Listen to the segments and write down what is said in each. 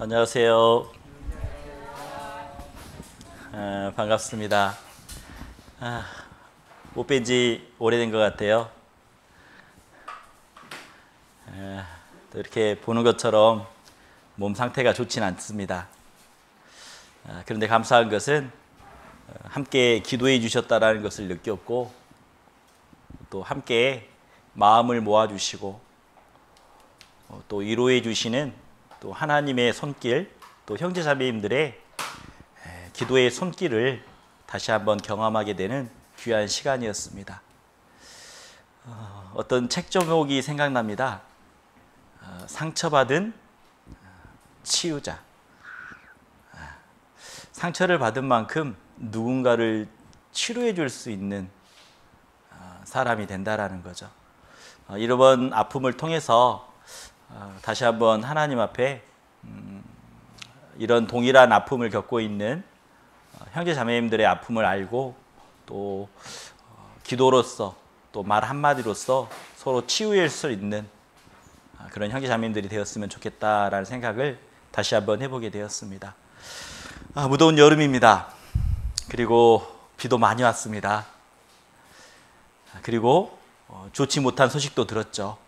안녕하세요. 반갑습니다. 못 뵌 지 오래된 것 같아요. 또 이렇게 보는 것처럼 몸 상태가 좋지는 않습니다. 그런데 감사한 것은 함께 기도해 주셨다라는 것을 느꼈고, 또 함께 마음을 모아주시고 또 위로해 주시는 또 하나님의 손길, 또 형제자매님들의 기도의 손길을 다시 한번 경험하게 되는 귀한 시간이었습니다. 어떤 책 제목이 생각납니다. 상처받은 치유자. 상처를 받은 만큼 누군가를 치료해 줄 수 있는 사람이 된다라는 거죠. 이번 아픔을 통해서 다시 한번 하나님 앞에 이런 동일한 아픔을 겪고 있는 형제 자매님들의 아픔을 알고, 또 기도로서 또 말 한마디로서 서로 치유할 수 있는 그런 형제 자매님들이 되었으면 좋겠다라는 생각을 다시 한번 해보게 되었습니다. 무더운 여름입니다. 그리고 비도 많이 왔습니다. 그리고 좋지 못한 소식도 들었죠.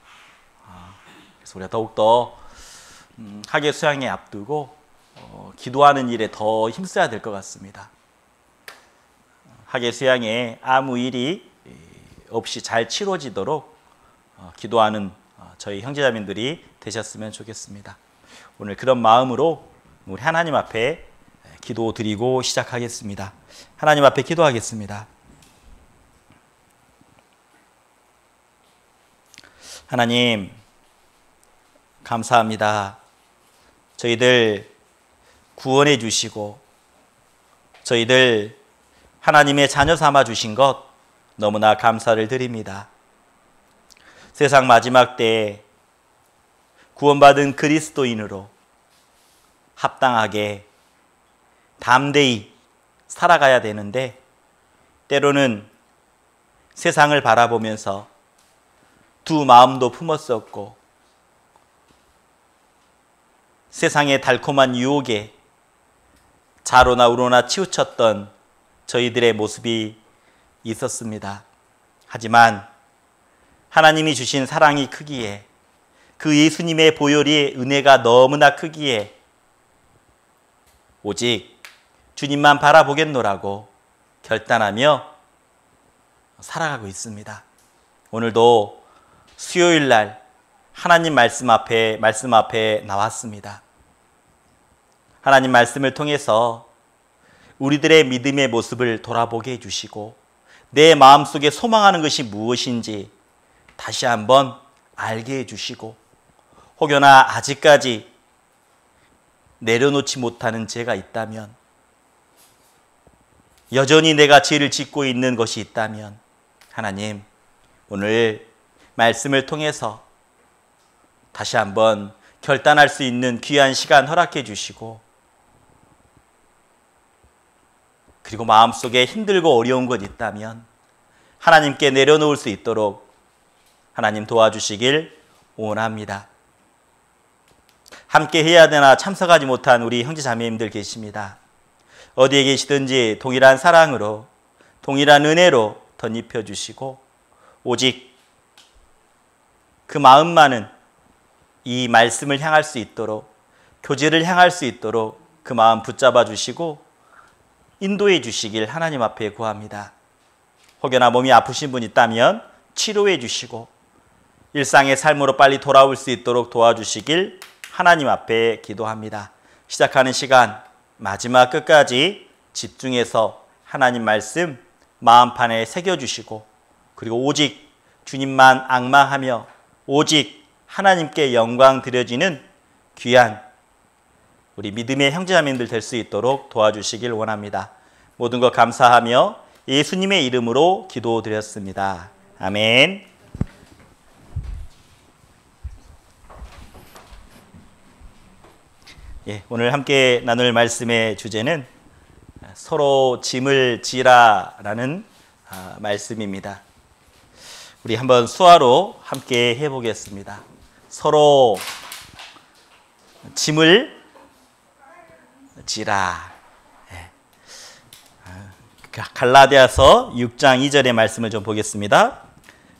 그래서 우리가 더욱더 학예 수양에 앞두고 기도하는 일에 더 힘써야 될 것 같습니다. 학예 수양에 아무 일이 없이 잘 치러지도록 기도하는 저희 형제자매들이 되셨으면 좋겠습니다. 오늘 그런 마음으로 우리 하나님 앞에 기도 드리고 시작하겠습니다. 하나님 앞에 기도하겠습니다. 하나님, 감사합니다. 저희들 구원해 주시고 저희들 하나님의 자녀 삼아 주신 것 너무나 감사를 드립니다. 세상 마지막 때에 구원받은 그리스도인으로 합당하게 담대히 살아가야 되는데, 때로는 세상을 바라보면서 두 마음도 품었었고 세상의 달콤한 유혹에 좌로나 우로나 치우쳤던 저희들의 모습이 있었습니다. 하지만 하나님이 주신 사랑이 크기에, 그 예수님의 보혈의 은혜가 너무나 크기에 오직 주님만 바라보겠노라고 결단하며 살아가고 있습니다. 오늘도 수요일 날 하나님 말씀 앞에 나왔습니다. 하나님 말씀을 통해서 우리들의 믿음의 모습을 돌아보게 해주시고, 내 마음속에 소망하는 것이 무엇인지 다시 한번 알게 해주시고, 혹여나 아직까지 내려놓지 못하는 죄가 있다면, 여전히 내가 죄를 짓고 있는 것이 있다면, 하나님 오늘 말씀을 통해서 다시 한번 결단할 수 있는 귀한 시간 허락해 주시고, 그리고 마음속에 힘들고 어려운 것 있다면 하나님께 내려놓을 수 있도록 하나님 도와주시길 원합니다. 함께 해야 되나 참석하지 못한 우리 형제 자매님들 계십니다. 어디에 계시든지 동일한 사랑으로, 동일한 은혜로 덧입혀 주시고, 오직 그 마음만은 이 말씀을 향할 수 있도록, 교제를 향할 수 있도록 그 마음 붙잡아 주시고 인도해 주시길 하나님 앞에 구합니다. 혹여나 몸이 아프신 분 있다면 치료해 주시고 일상의 삶으로 빨리 돌아올 수 있도록 도와주시길 하나님 앞에 기도합니다. 시작하는 시간 마지막 끝까지 집중해서 하나님 말씀 마음판에 새겨주시고, 그리고 오직 주님만 앙망하며 오직 하나님께 영광 드려지는 귀한 우리 믿음의 형제자매님들 될 수 있도록 도와주시길 원합니다. 모든 것 감사하며 예수님의 이름으로 기도드렸습니다. 아멘. 오늘 함께 나눌 말씀의 주제는 서로 짐을 지라라는 말씀입니다. 우리 한번 수화로 함께 해보겠습니다. 서로 짐을 지라. 갈라디아서 6장 2절의 말씀을 좀 보겠습니다.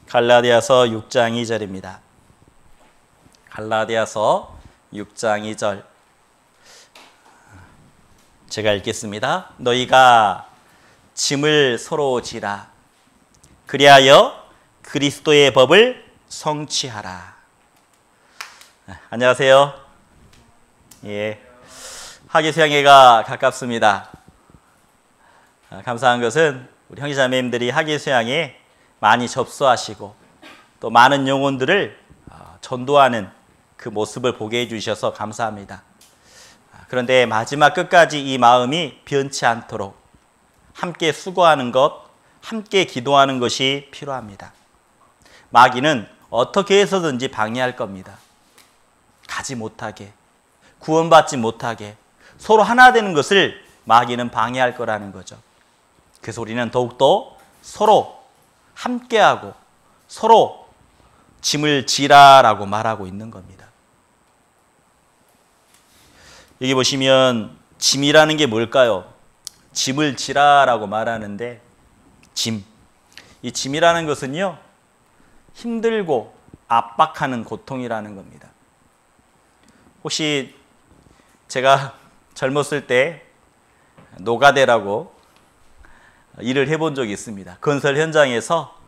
갈라디아서 6장 2절입니다. 갈라디아서 6장 2절. 제가 읽겠습니다. 너희가 짐을 서로 지라. 그리하여 그리스도의 법을 성취하라. 안녕하세요. 예. 학예수양회가 가깝습니다. 감사한 것은 우리 형제자매님들이 학예수양에 많이 접수하시고 또 많은 영혼들을 전도하는 그 모습을 보게 해주셔서 감사합니다. 그런데 마지막 끝까지 이 마음이 변치 않도록 함께 수고하는 것, 함께 기도하는 것이 필요합니다. 마귀는 어떻게 해서든지 방해할 겁니다. 가지 못하게, 구원받지 못하게, 서로 하나 되는 것을 마귀는 방해할 거라는 거죠. 그래서 우리는 더욱더 서로 함께하고 서로 짐을 지라라고 말하고 있는 겁니다. 여기 보시면 짐이라는 게 뭘까요? 짐을 지라라고 말하는데 짐. 이 짐이라는 것은요, 힘들고 압박하는 고통이라는 겁니다. 혹시 제가 젊었을 때 노가대라고 일을 해본 적이 있습니다. 건설 현장에서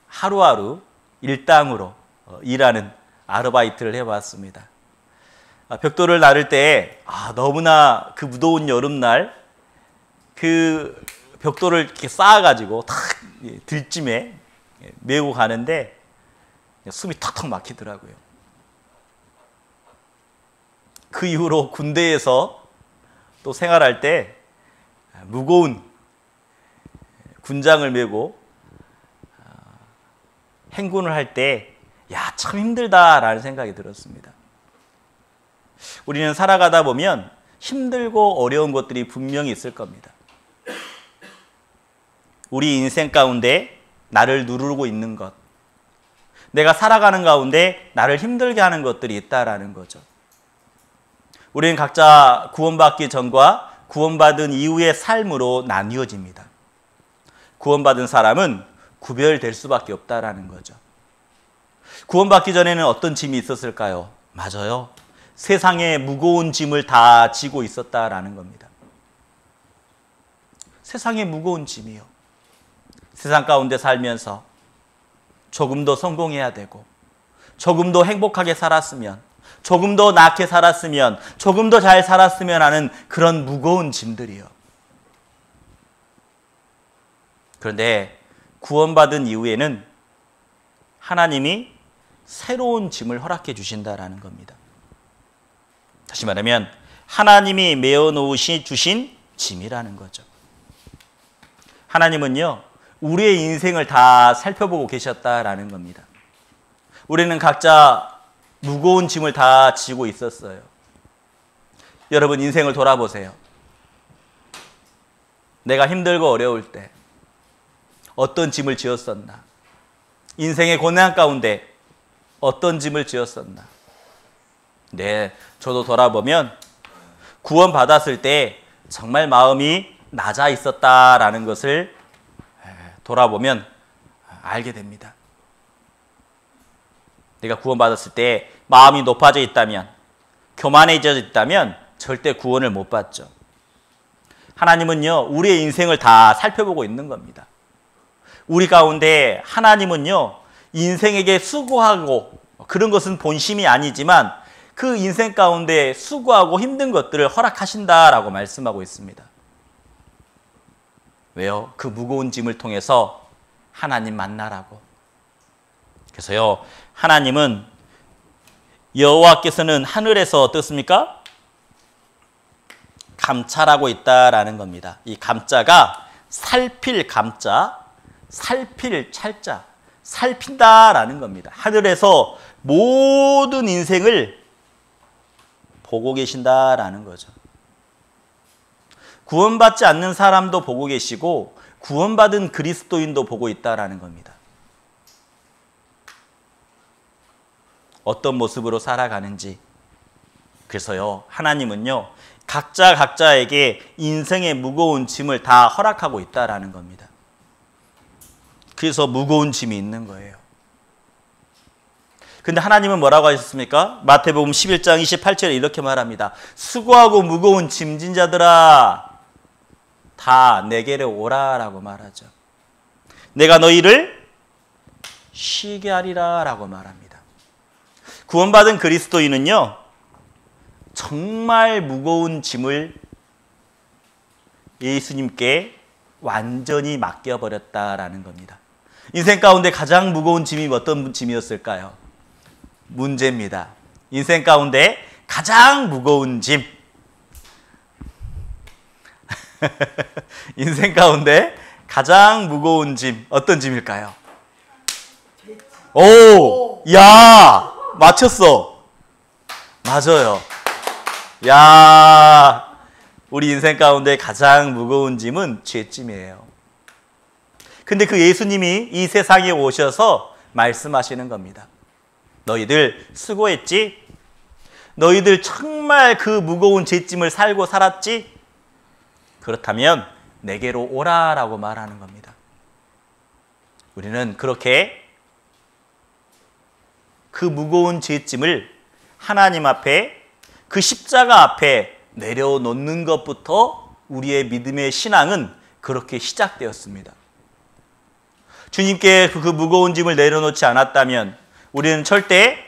하루하루 일당으로 일하는 아르바이트를 해봤습니다. 벽돌을 나를 때 너무나 그 무더운 여름날 그 벽돌을 이렇게 쌓아가지고 탁 들짐에 메고 가는데 숨이 턱턱 막히더라고요. 그 이후로 군대에서 또 생활할 때 무거운 군장을 메고 행군을 할 때 참 힘들다라는 생각이 들었습니다. 우리는 살아가다 보면 힘들고 어려운 것들이 분명히 있을 겁니다. 우리 인생 가운데 나를 누르고 있는 것, 내가 살아가는 가운데 나를 힘들게 하는 것들이 있다라는 거죠. 우리는 각자 구원받기 전과 구원받은 이후의 삶으로 나뉘어집니다. 구원받은 사람은 구별될 수밖에 없다라는 거죠. 구원받기 전에는 어떤 짐이 있었을까요? 맞아요. 세상의 무거운 짐을 다 지고 있었다라는 겁니다. 세상의 무거운 짐이요. 세상 가운데 살면서 조금 더 성공해야 되고, 조금 더 행복하게 살았으면, 조금 더 낫게 살았으면, 조금 더 잘 살았으면 하는 그런 무거운 짐들이요. 그런데 구원받은 이후에는 하나님이 새로운 짐을 허락해 주신다라는 겁니다. 다시 말하면 하나님이 메어 놓으시 주신 짐이라는 거죠. 하나님은요, 우리의 인생을 다 살펴보고 계셨다라는 겁니다. 우리는 각자 무거운 짐을 다 지고 있었어요. 여러분 인생을 돌아보세요. 내가 힘들고 어려울 때 어떤 짐을 지었었나? 인생의 고난 가운데 어떤 짐을 지었었나? 네, 저도 돌아보면 구원받았을 때 정말 마음이 낮아 있었다라는 것을 돌아보면 알게 됩니다. 내가 구원받았을 때 마음이 높아져 있다면, 교만해져 있다면 절대 구원을 못 받죠. 하나님은요, 우리의 인생을 다 살펴보고 있는 겁니다. 우리 가운데 하나님은요, 인생에게 수고하고, 그런 것은 본심이 아니지만 그 인생 가운데 수고하고 힘든 것들을 허락하신다라고 말씀하고 있습니다. 왜요? 그 무거운 짐을 통해서 하나님 만나라고. 그래서요, 하나님은 여호와께서는 하늘에서 어떻습니까? 감찰하고 있다라는 겁니다. 이 감자가 살필 감자, 살필 찰자, 살핀다라는 겁니다. 하늘에서 모든 인생을 보고 계신다라는 거죠. 구원받지 않는 사람도 보고 계시고 구원받은 그리스도인도 보고 있다라는 겁니다. 어떤 모습으로 살아가는지, 그래서요, 하나님은요, 각자에게 인생의 무거운 짐을 다 허락하고 있다라는 겁니다. 그래서 무거운 짐이 있는 거예요. 근데 하나님은 뭐라고 하셨습니까? 마태복음 11장 28절에 이렇게 말합니다. 수고하고 무거운 짐진 자들아, 다 내게로 오라 라고 말하죠. 내가 너희를 쉬게 하리라 라고 말합니다. 구원받은 그리스도인은요, 정말 무거운 짐을 예수님께 완전히 맡겨버렸다라는 겁니다. 인생 가운데 가장 무거운 짐이 어떤 짐이었을까요? 문제입니다. 인생 가운데 가장 무거운 짐. 인생 가운데 가장 무거운 짐, 어떤 짐일까요? 오, 야, 맞췄어. 맞아요. 야, 우리 인생 가운데 가장 무거운 짐은 죄짐이에요. 근데 그 예수님이 이 세상에 오셔서 말씀하시는 겁니다. 너희들 수고했지? 너희들 정말 그 무거운 죄짐을 살고 살았지? 그렇다면 내게로 오라라고 말하는 겁니다. 우리는 그렇게 그 무거운 죄짐을 하나님 앞에, 그 십자가 앞에 내려놓는 것부터 우리의 믿음의 신앙은 그렇게 시작되었습니다. 주님께 그 무거운 짐을 내려놓지 않았다면 우리는 절대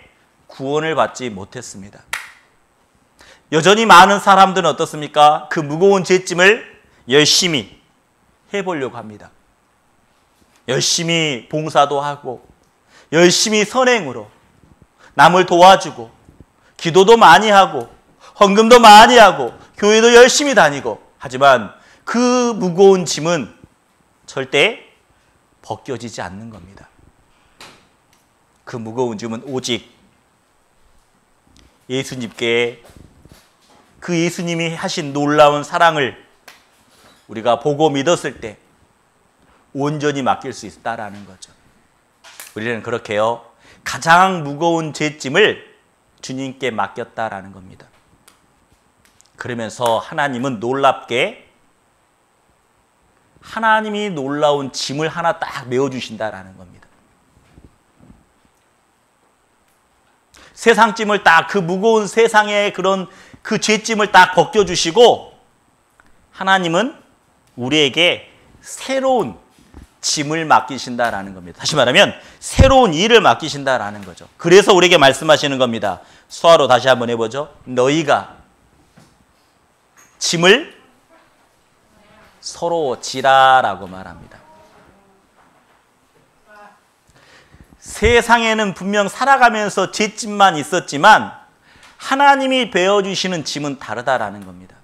구원을 받지 못했습니다. 여전히 많은 사람들은 어떻습니까? 그 무거운 죄짐을 열심히 해보려고 합니다. 열심히 봉사도 하고, 열심히 선행으로 남을 도와주고, 기도도 많이 하고, 헌금도 많이 하고, 교회도 열심히 다니고, 하지만 그 무거운 짐은 절대 벗겨지지 않는 겁니다. 그 무거운 짐은 오직 예수님께, 그 예수님이 하신 놀라운 사랑을 우리가 보고 믿었을 때 온전히 맡길 수 있다라는 거죠. 우리는 그렇게요, 가장 무거운 죄짐을 주님께 맡겼다라는 겁니다. 그러면서 하나님은 놀랍게 하나님이 놀라운 짐을 하나 딱 메워주신다라는 겁니다. 세상 짐을 딱, 그 무거운 세상의 그런 그 죄짐을 딱 벗겨주시고, 하나님은 우리에게 새로운 짐을 맡기신다라는 겁니다. 다시 말하면 새로운 일을 맡기신다라는 거죠. 그래서 우리에게 말씀하시는 겁니다. 수화로 다시 한번 해보죠. 너희가 짐을 서로 지라라고 말합니다. 세상에는 분명 살아가면서 죄짐만 있었지만 하나님이 베어주시는 짐은 다르다라는 겁니다.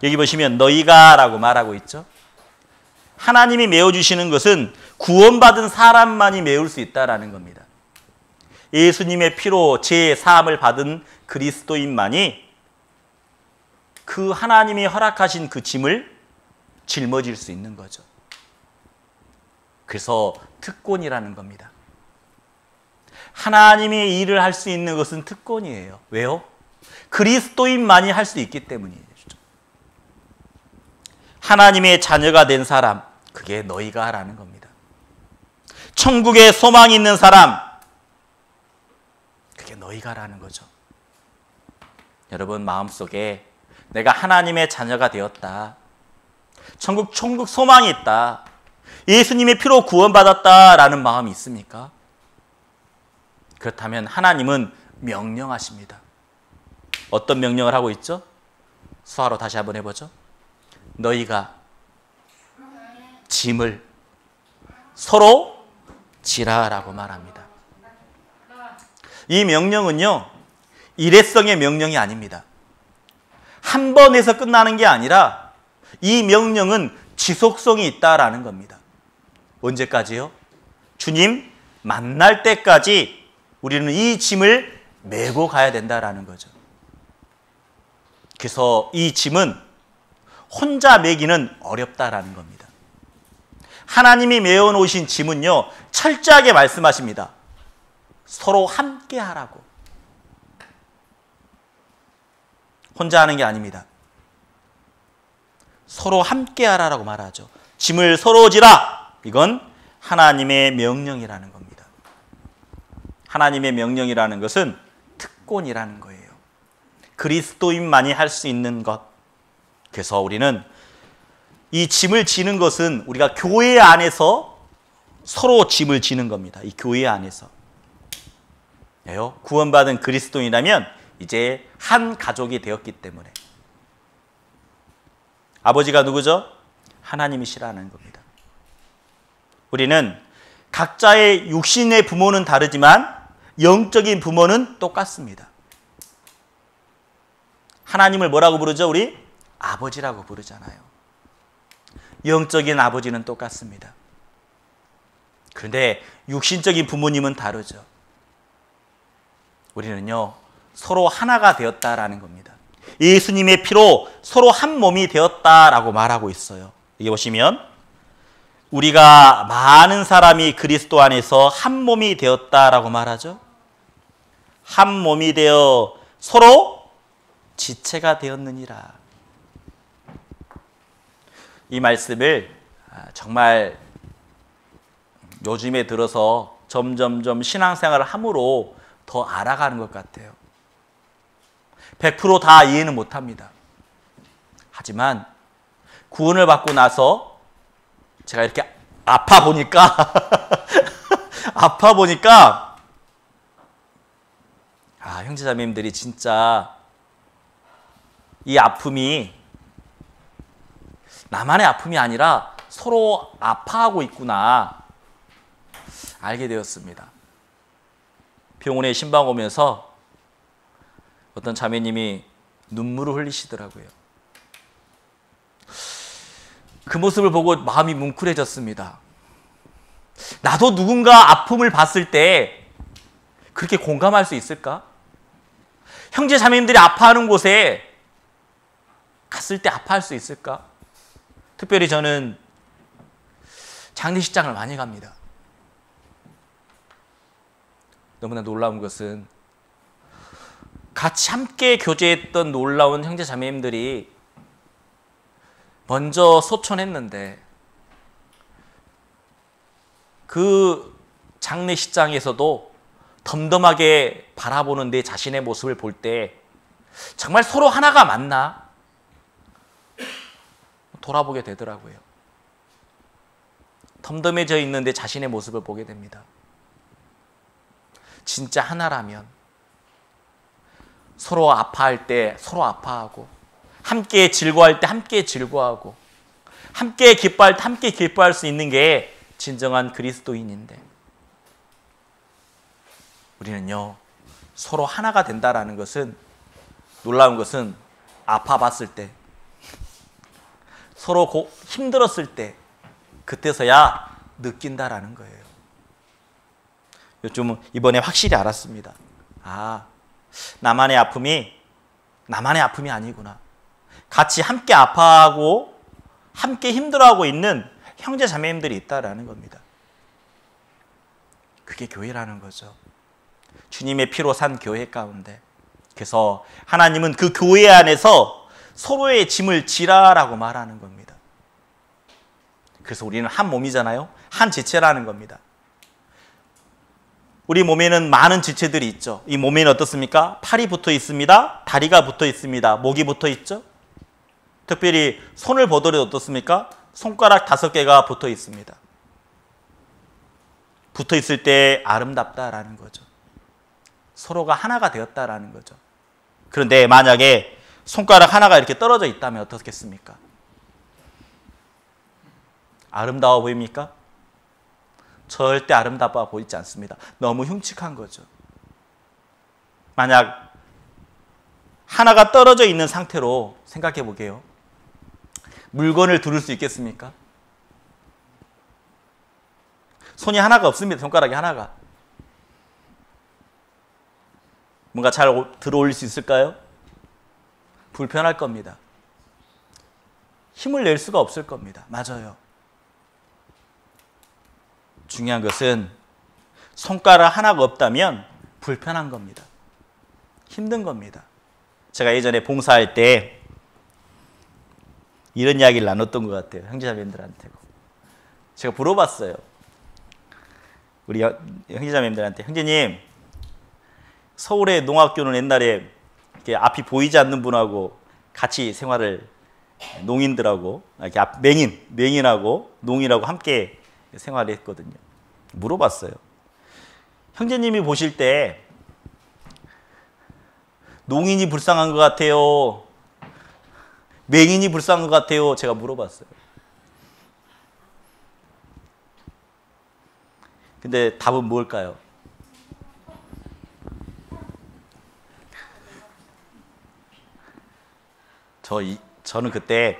여기 보시면 너희가 라고 말하고 있죠. 하나님이 메워주시는 것은 구원받은 사람만이 메울 수 있다라는 겁니다. 예수님의 피로 죄 사함을 받은 그리스도인만이 그 하나님이 허락하신 그 짐을 짊어질 수 있는 거죠. 그래서 특권이라는 겁니다. 하나님이 일을 할 수 있는 것은 특권이에요. 왜요? 그리스도인만이 할 수 있기 때문이에요. 하나님의 자녀가 된 사람, 그게 너희가 라는 겁니다. 천국에 소망이 있는 사람, 그게 너희가 라는 거죠. 여러분 마음속에 내가 하나님의 자녀가 되었다, 천국 소망이 있다, 예수님의 피로 구원받았다라는 마음이 있습니까? 그렇다면 하나님은 명령하십니다. 어떤 명령을 하고 있죠? 수화로 다시 한번 해보죠. 너희가 짐을 서로 지라라고 말합니다. 이 명령은요, 일회성의 명령이 아닙니다. 한 번 해서 끝나는 게 아니라 이 명령은 지속성이 있다라는 겁니다. 언제까지요? 주님 만날 때까지 우리는 이 짐을 메고 가야 된다라는 거죠. 그래서 이 짐은 혼자 메기는 어렵다라는 겁니다. 하나님이 메어놓으신 짐은요, 철저하게 말씀하십니다. 서로 함께 하라고. 혼자 하는 게 아닙니다. 서로 함께 하라라고 말하죠. 짐을 서로 지라. 이건 하나님의 명령이라는 겁니다. 하나님의 명령이라는 것은 특권이라는 거예요. 그리스도인만이 할 수 있는 것. 그래서 우리는 이 짐을 지는 것은 우리가 교회 안에서 서로 짐을 지는 겁니다. 이 교회 안에서. 구원받은 그리스도인이라면 이제 한 가족이 되었기 때문에. 아버지가 누구죠? 하나님이시라는 겁니다. 우리는 각자의 육신의 부모는 다르지만 영적인 부모는 똑같습니다. 하나님을 뭐라고 부르죠? 우리 아버지라고 부르잖아요. 영적인 아버지는 똑같습니다. 그런데 육신적인 부모님은 다르죠. 우리는요, 서로 하나가 되었다라는 겁니다. 예수님의 피로 서로 한 몸이 되었다라고 말하고 있어요. 여기 보시면 우리가 많은 사람이 그리스도 안에서 한 몸이 되었다라고 말하죠. 한 몸이 되어 서로 지체가 되었느니라. 이 말씀을 정말 요즘에 들어서 점점점 신앙생활을 함으로 더 알아가는 것 같아요. 100% 다 이해는 못합니다. 하지만 구원을 받고 나서 제가 이렇게 아파 보니까 형제자매님들이 진짜 이 아픔이 나만의 아픔이 아니라 서로 아파하고 있구나 알게 되었습니다. 병원에 신방 오면서 어떤 자매님이 눈물을 흘리시더라고요. 그 모습을 보고 마음이 뭉클해졌습니다. 나도 누군가 아픔을 봤을 때 그렇게 공감할 수 있을까? 형제 자매님들이 아파하는 곳에 갔을 때 아파할 수 있을까? 특별히 저는 장례식장을 많이 갑니다. 너무나 놀라운 것은 같이 함께 교제했던 놀라운 형제 자매님들이 먼저 소천했는데 그 장례식장에서도 덤덤하게 바라보는 내 자신의 모습을 볼 때 정말 서로 하나가 맞나 돌아보게 되더라고요. 덤덤해져 있는 내 자신의 모습을 보게 됩니다. 진짜 하나라면 서로 아파할 때 서로 아파하고 함께 즐거워할 때 함께 즐거워하고 함께 기뻐할 때 함께 기뻐할 수 있는 게 진정한 그리스도인인데 우리는요 서로 하나가 된다라는 것은 놀라운 것은 아파봤을 때 서로 힘들었을 때 그때서야 느낀다라는 거예요. 좀 이번에 확실히 알았습니다. 나만의 아픔이 아니구나. 같이 함께 아파하고 함께 힘들어하고 있는 형제 자매님들이 있다라는 겁니다. 그게 교회라는 거죠. 주님의 피로 산 교회 가운데. 그래서 하나님은 그 교회 안에서 서로의 짐을 지라라고 말하는 겁니다. 그래서 우리는 한 몸이잖아요. 한 지체라는 겁니다. 우리 몸에는 많은 지체들이 있죠. 이 몸에는 어떻습니까? 팔이 붙어 있습니다. 다리가 붙어 있습니다. 목이 붙어 있죠. 특별히 손을 보더라도 어떻습니까? 손가락 5개가 붙어 있습니다. 붙어 있을 때 아름답다라는 거죠. 서로가 하나가 되었다라는 거죠. 그런데 만약에 손가락 하나가 이렇게 떨어져 있다면 어떻겠습니까? 아름다워 보입니까? 절대 아름다워 보이지 않습니다. 너무 흉측한 거죠. 만약 하나가 떨어져 있는 상태로 생각해 보게요. 물건을 두를 수 있겠습니까? 손이 하나가 없습니다. 손가락이 하나가. 뭔가 잘 들어올릴 수 있을까요? 불편할 겁니다. 힘을 낼 수가 없을 겁니다. 맞아요. 중요한 것은 손가락 하나가 없다면 불편한 겁니다. 힘든 겁니다. 제가 예전에 봉사할 때 이런 이야기를 나눴던 것 같아요. 형제자매님들한테. 제가 물어봤어요. 우리 형제자매님들한테. 형제님, 서울의 농학교는 옛날에 이렇게 앞이 보이지 않는 분하고 같이 생활을, 농인들하고, 이렇게 맹인하고 농인하고 함께 생활을 했거든요. 물어봤어요. 형제님이 보실 때 농인이 불쌍한 것 같아요? 맹인이 불쌍한 것 같아요? 제가 물어봤어요. 근데 답은 뭘까요? 저는 그때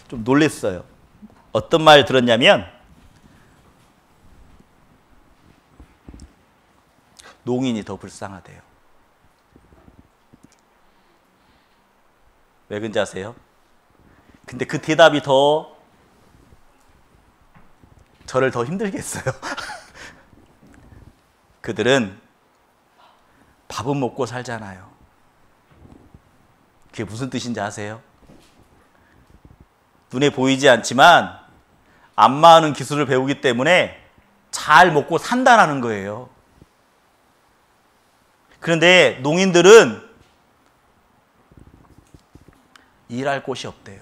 좀 놀랐어요. 어떤 말 들었냐면 농인이 더 불쌍하대요. 왜 그런지 아세요? 근데 그 대답이 저를 더 힘들게 했어요. 그들은 밥은 먹고 살잖아요. 그게 무슨 뜻인지 아세요? 눈에 보이지 않지만 안마하는 기술을 배우기 때문에 잘 먹고 산다는 거예요. 그런데 농인들은 일할 곳이 없대요.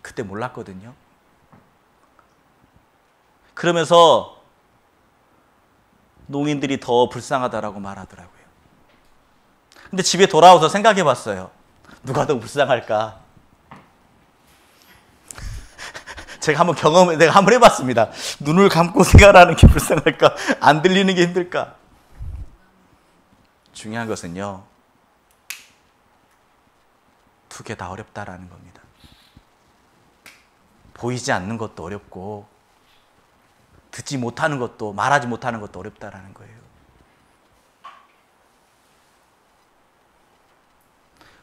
그때 몰랐거든요. 그러면서 농인들이 더 불쌍하다라고 말하더라고요. 근데 집에 돌아와서 생각해 봤어요. 누가 더 불쌍할까? 내가 한번 해봤습니다. 눈을 감고 생활하는 게 불쌍할까? 안 들리는 게 힘들까? 중요한 것은요, 두 개 다 어렵다라는 겁니다. 보이지 않는 것도 어렵고, 듣지 못하는 것도, 말하지 못하는 것도 어렵다라는 거예요.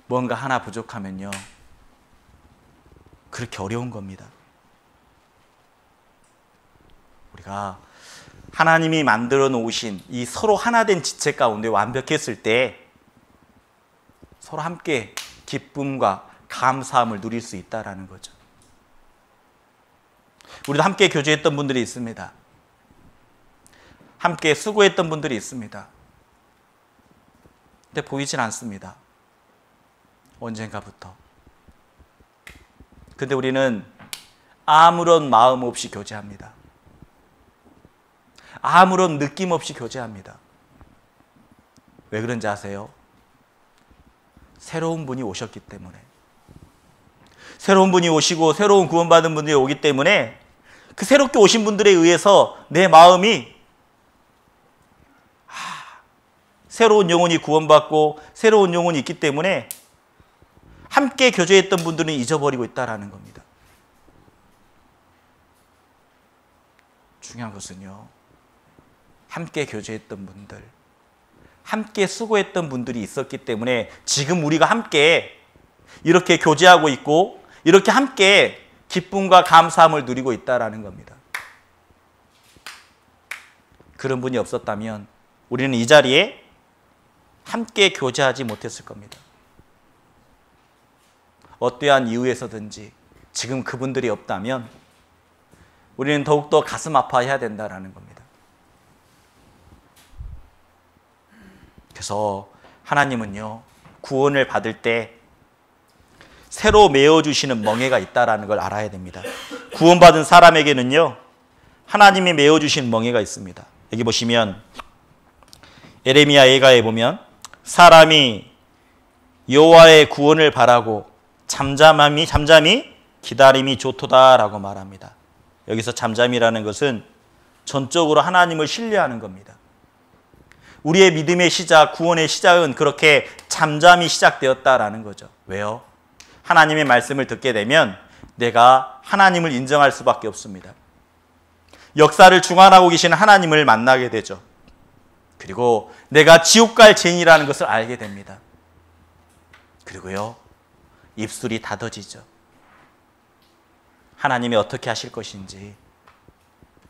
뭔가 하나 부족하면요, 그렇게 어려운 겁니다. 우리가 하나님이 만들어 놓으신 이 서로 하나 된 지체 가운데 완벽했을 때 서로 함께 기쁨과 감사함을 누릴 수 있다라는 거죠. 우리도 함께 교제했던 분들이 있습니다. 함께 수고했던 분들이 있습니다. 근데 보이진 않습니다. 언젠가부터. 근데 우리는 아무런 마음 없이 교제합니다. 아무런 느낌 없이 교제합니다. 왜 그런지 아세요? 새로운 분이 오셨기 때문에. 새로운 분이 오시고 새로운 구원받은 분들이 오기 때문에 그 새롭게 오신 분들에 의해서 내 마음이 새로운 영혼이 구원받고 새로운 영혼이 있기 때문에 함께 교제했던 분들은 잊어버리고 있다는 겁니다. 중요한 것은요, 함께 교제했던 분들, 함께 수고했던 분들이 있었기 때문에 지금 우리가 함께 이렇게 교제하고 있고 이렇게 함께 기쁨과 감사함을 누리고 있다는 겁니다. 그런 분이 없었다면 우리는 이 자리에 함께 교제하지 못했을 겁니다. 어떠한 이유에서든지 지금 그분들이 없다면 우리는 더욱더 가슴 아파해야 된다는 겁니다. 그래서 하나님은요, 구원을 받을 때 새로 메어주시는 멍에가 있다는 걸 알아야 됩니다. 구원받은 사람에게는요, 하나님이 메어주신 멍에가 있습니다. 여기 보시면 에레미야 예가에 보면 사람이 여호와의 구원을 바라고 잠잠히 기다림이 좋도다라고 말합니다. 여기서 잠잠이라는 것은 전적으로 하나님을 신뢰하는 겁니다. 우리의 믿음의 시작, 구원의 시작은 그렇게 잠잠히 시작되었다라는 거죠. 왜요? 하나님의 말씀을 듣게 되면 내가 하나님을 인정할 수밖에 없습니다. 역사를 중환하고 계시는 하나님을 만나게 되죠. 그리고 내가 지옥 갈 죄인이라는 것을 알게 됩니다. 그리고요, 입술이 닫아지죠. 하나님이 어떻게 하실 것인지.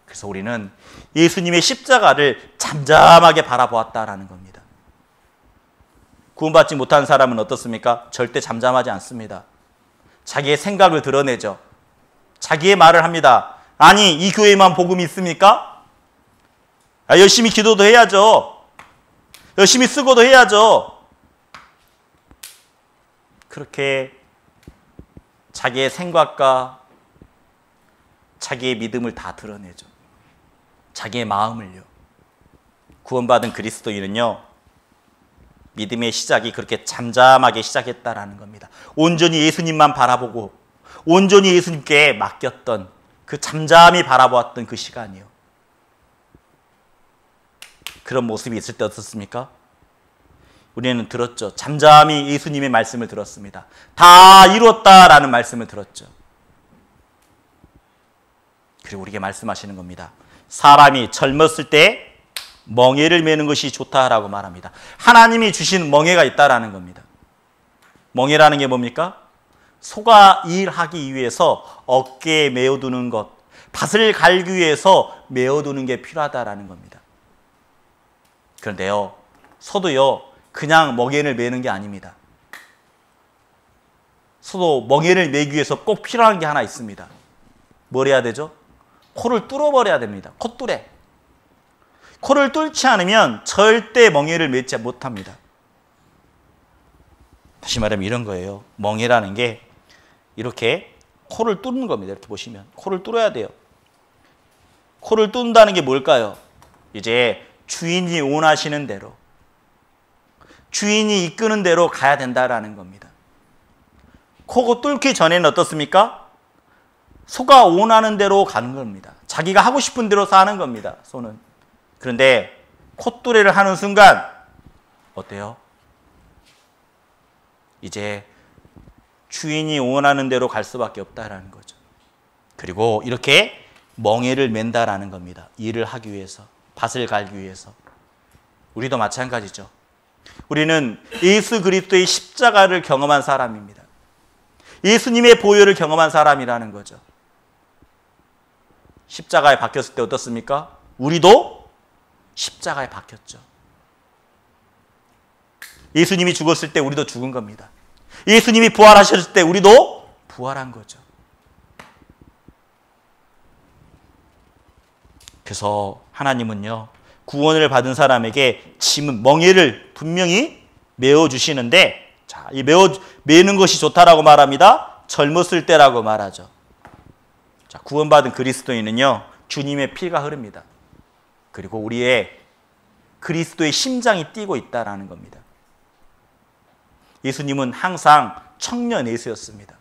그래서 우리는 예수님의 십자가를 잠잠하게 바라보았다라는 겁니다. 구원받지 못한 사람은 어떻습니까? 절대 잠잠하지 않습니다. 자기의 생각을 드러내죠. 자기의 말을 합니다. 아니, 이 교회에만 복음이 있습니까? 열심히 기도도 해야죠. 열심히 쓰고도 해야죠. 그렇게 자기의 생각과 자기의 믿음을 다 드러내죠. 자기의 마음을요. 구원받은 그리스도인은요, 믿음의 시작이 그렇게 잠잠하게 시작했다라는 겁니다. 온전히 예수님만 바라보고 온전히 예수님께 맡겼던 그 잠잠히 바라보았던 그 시간이요. 그런 모습이 있을 때 어떻습니까? 우리는 들었죠. 잠잠히 예수님의 말씀을 들었습니다. 다 이루었다라는 말씀을 들었죠. 그리고 우리에게 말씀하시는 겁니다. 사람이 젊었을 때 멍에를 메는 것이 좋다라고 말합니다. 하나님이 주신 멍에가 있다라는 겁니다. 멍에라는 게 뭡니까? 소가 일하기 위해서 어깨에 메어두는 것, 밭을 갈기 위해서 메어두는 게 필요하다라는 겁니다. 그런데요, 소도요, 그냥 멍에를 메는 게 아닙니다. 소도 멍에를 메기 위해서 꼭 필요한 게 하나 있습니다. 뭘 해야 되죠? 코를 뚫어버려야 됩니다. 콧뚜레. 코를 뚫지 않으면 절대 멍에를 메지 못합니다. 다시 말하면 이런 거예요. 멍에라는 게 이렇게 코를 뚫는 겁니다. 이렇게 보시면 코를 뚫어야 돼요. 코를 뚫는다는 게 뭘까요? 이제 주인이 원하시는 대로, 주인이 이끄는 대로 가야 된다라는 겁니다. 코 뚫기 전에는 어떻습니까? 소가 원하는 대로 가는 겁니다. 자기가 하고 싶은 대로 사는 겁니다. 소는. 그런데 콧뚜레를 하는 순간 어때요? 이제 주인이 원하는 대로 갈 수밖에 없다라는 거죠. 그리고 이렇게 멍에를 맨다라는 겁니다. 일을 하기 위해서, 밭을 갈기 위해서. 우리도 마찬가지죠. 우리는 예수 그리스도의 십자가를 경험한 사람입니다. 예수님의 보혈을 경험한 사람이라는 거죠. 십자가에 박혔을 때 어떻습니까? 우리도 십자가에 박혔죠. 예수님이 죽었을 때 우리도 죽은 겁니다. 예수님이 부활하셨을 때 우리도 부활한 거죠. 그래서 하나님은요, 구원을 받은 사람에게 짐은 멍에를 분명히 메어주시는데, 자, 이 메는 것이 좋다라고 말합니다. 젊었을 때라고 말하죠. 자, 구원받은 그리스도인은요, 주님의 피가 흐릅니다. 그리고 우리의 그리스도의 심장이 뛰고 있다라는 겁니다. 예수님은 항상 청년 예수였습니다.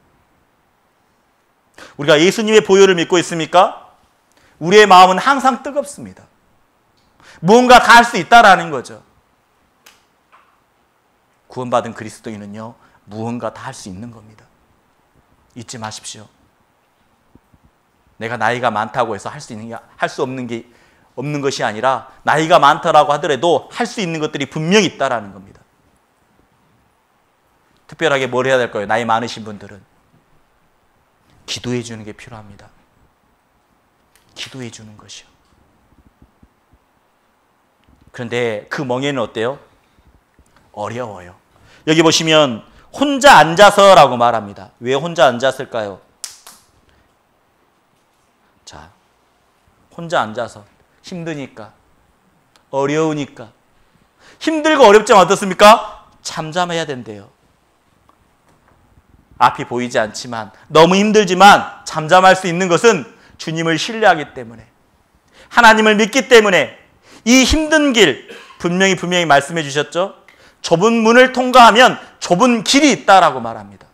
우리가 예수님의 보혈을 믿고 있습니까? 우리의 마음은 항상 뜨겁습니다. 무언가 다 할 수 있다라는 거죠. 구원받은 그리스도인은요, 무언가 다 할 수 있는 겁니다. 잊지 마십시오. 내가 나이가 많다고 해서 할 수 없는 것이 아니라, 나이가 많다라고 하더라도 할 수 있는 것들이 분명히 있다라는 겁니다. 특별하게 뭘 해야 될 거예요? 나이 많으신 분들은 기도해 주는 게 필요합니다. 기도해 주는 것이요. 그런데 그 멍에는 어때요? 어려워요. 여기 보시면 혼자 앉아서라고 말합니다. 왜 혼자 앉았을까요? 자, 혼자 앉아서 힘드니까, 어려우니까. 힘들고 어렵지만 어떻습니까? 잠잠해야 된대요. 앞이 보이지 않지만, 너무 힘들지만 잠잠할 수 있는 것은 주님을 신뢰하기 때문에, 하나님을 믿기 때문에. 이 힘든 길, 분명히 말씀해 주셨죠? 좁은 문을 통과하면 좁은 길이 있다라고 말합니다.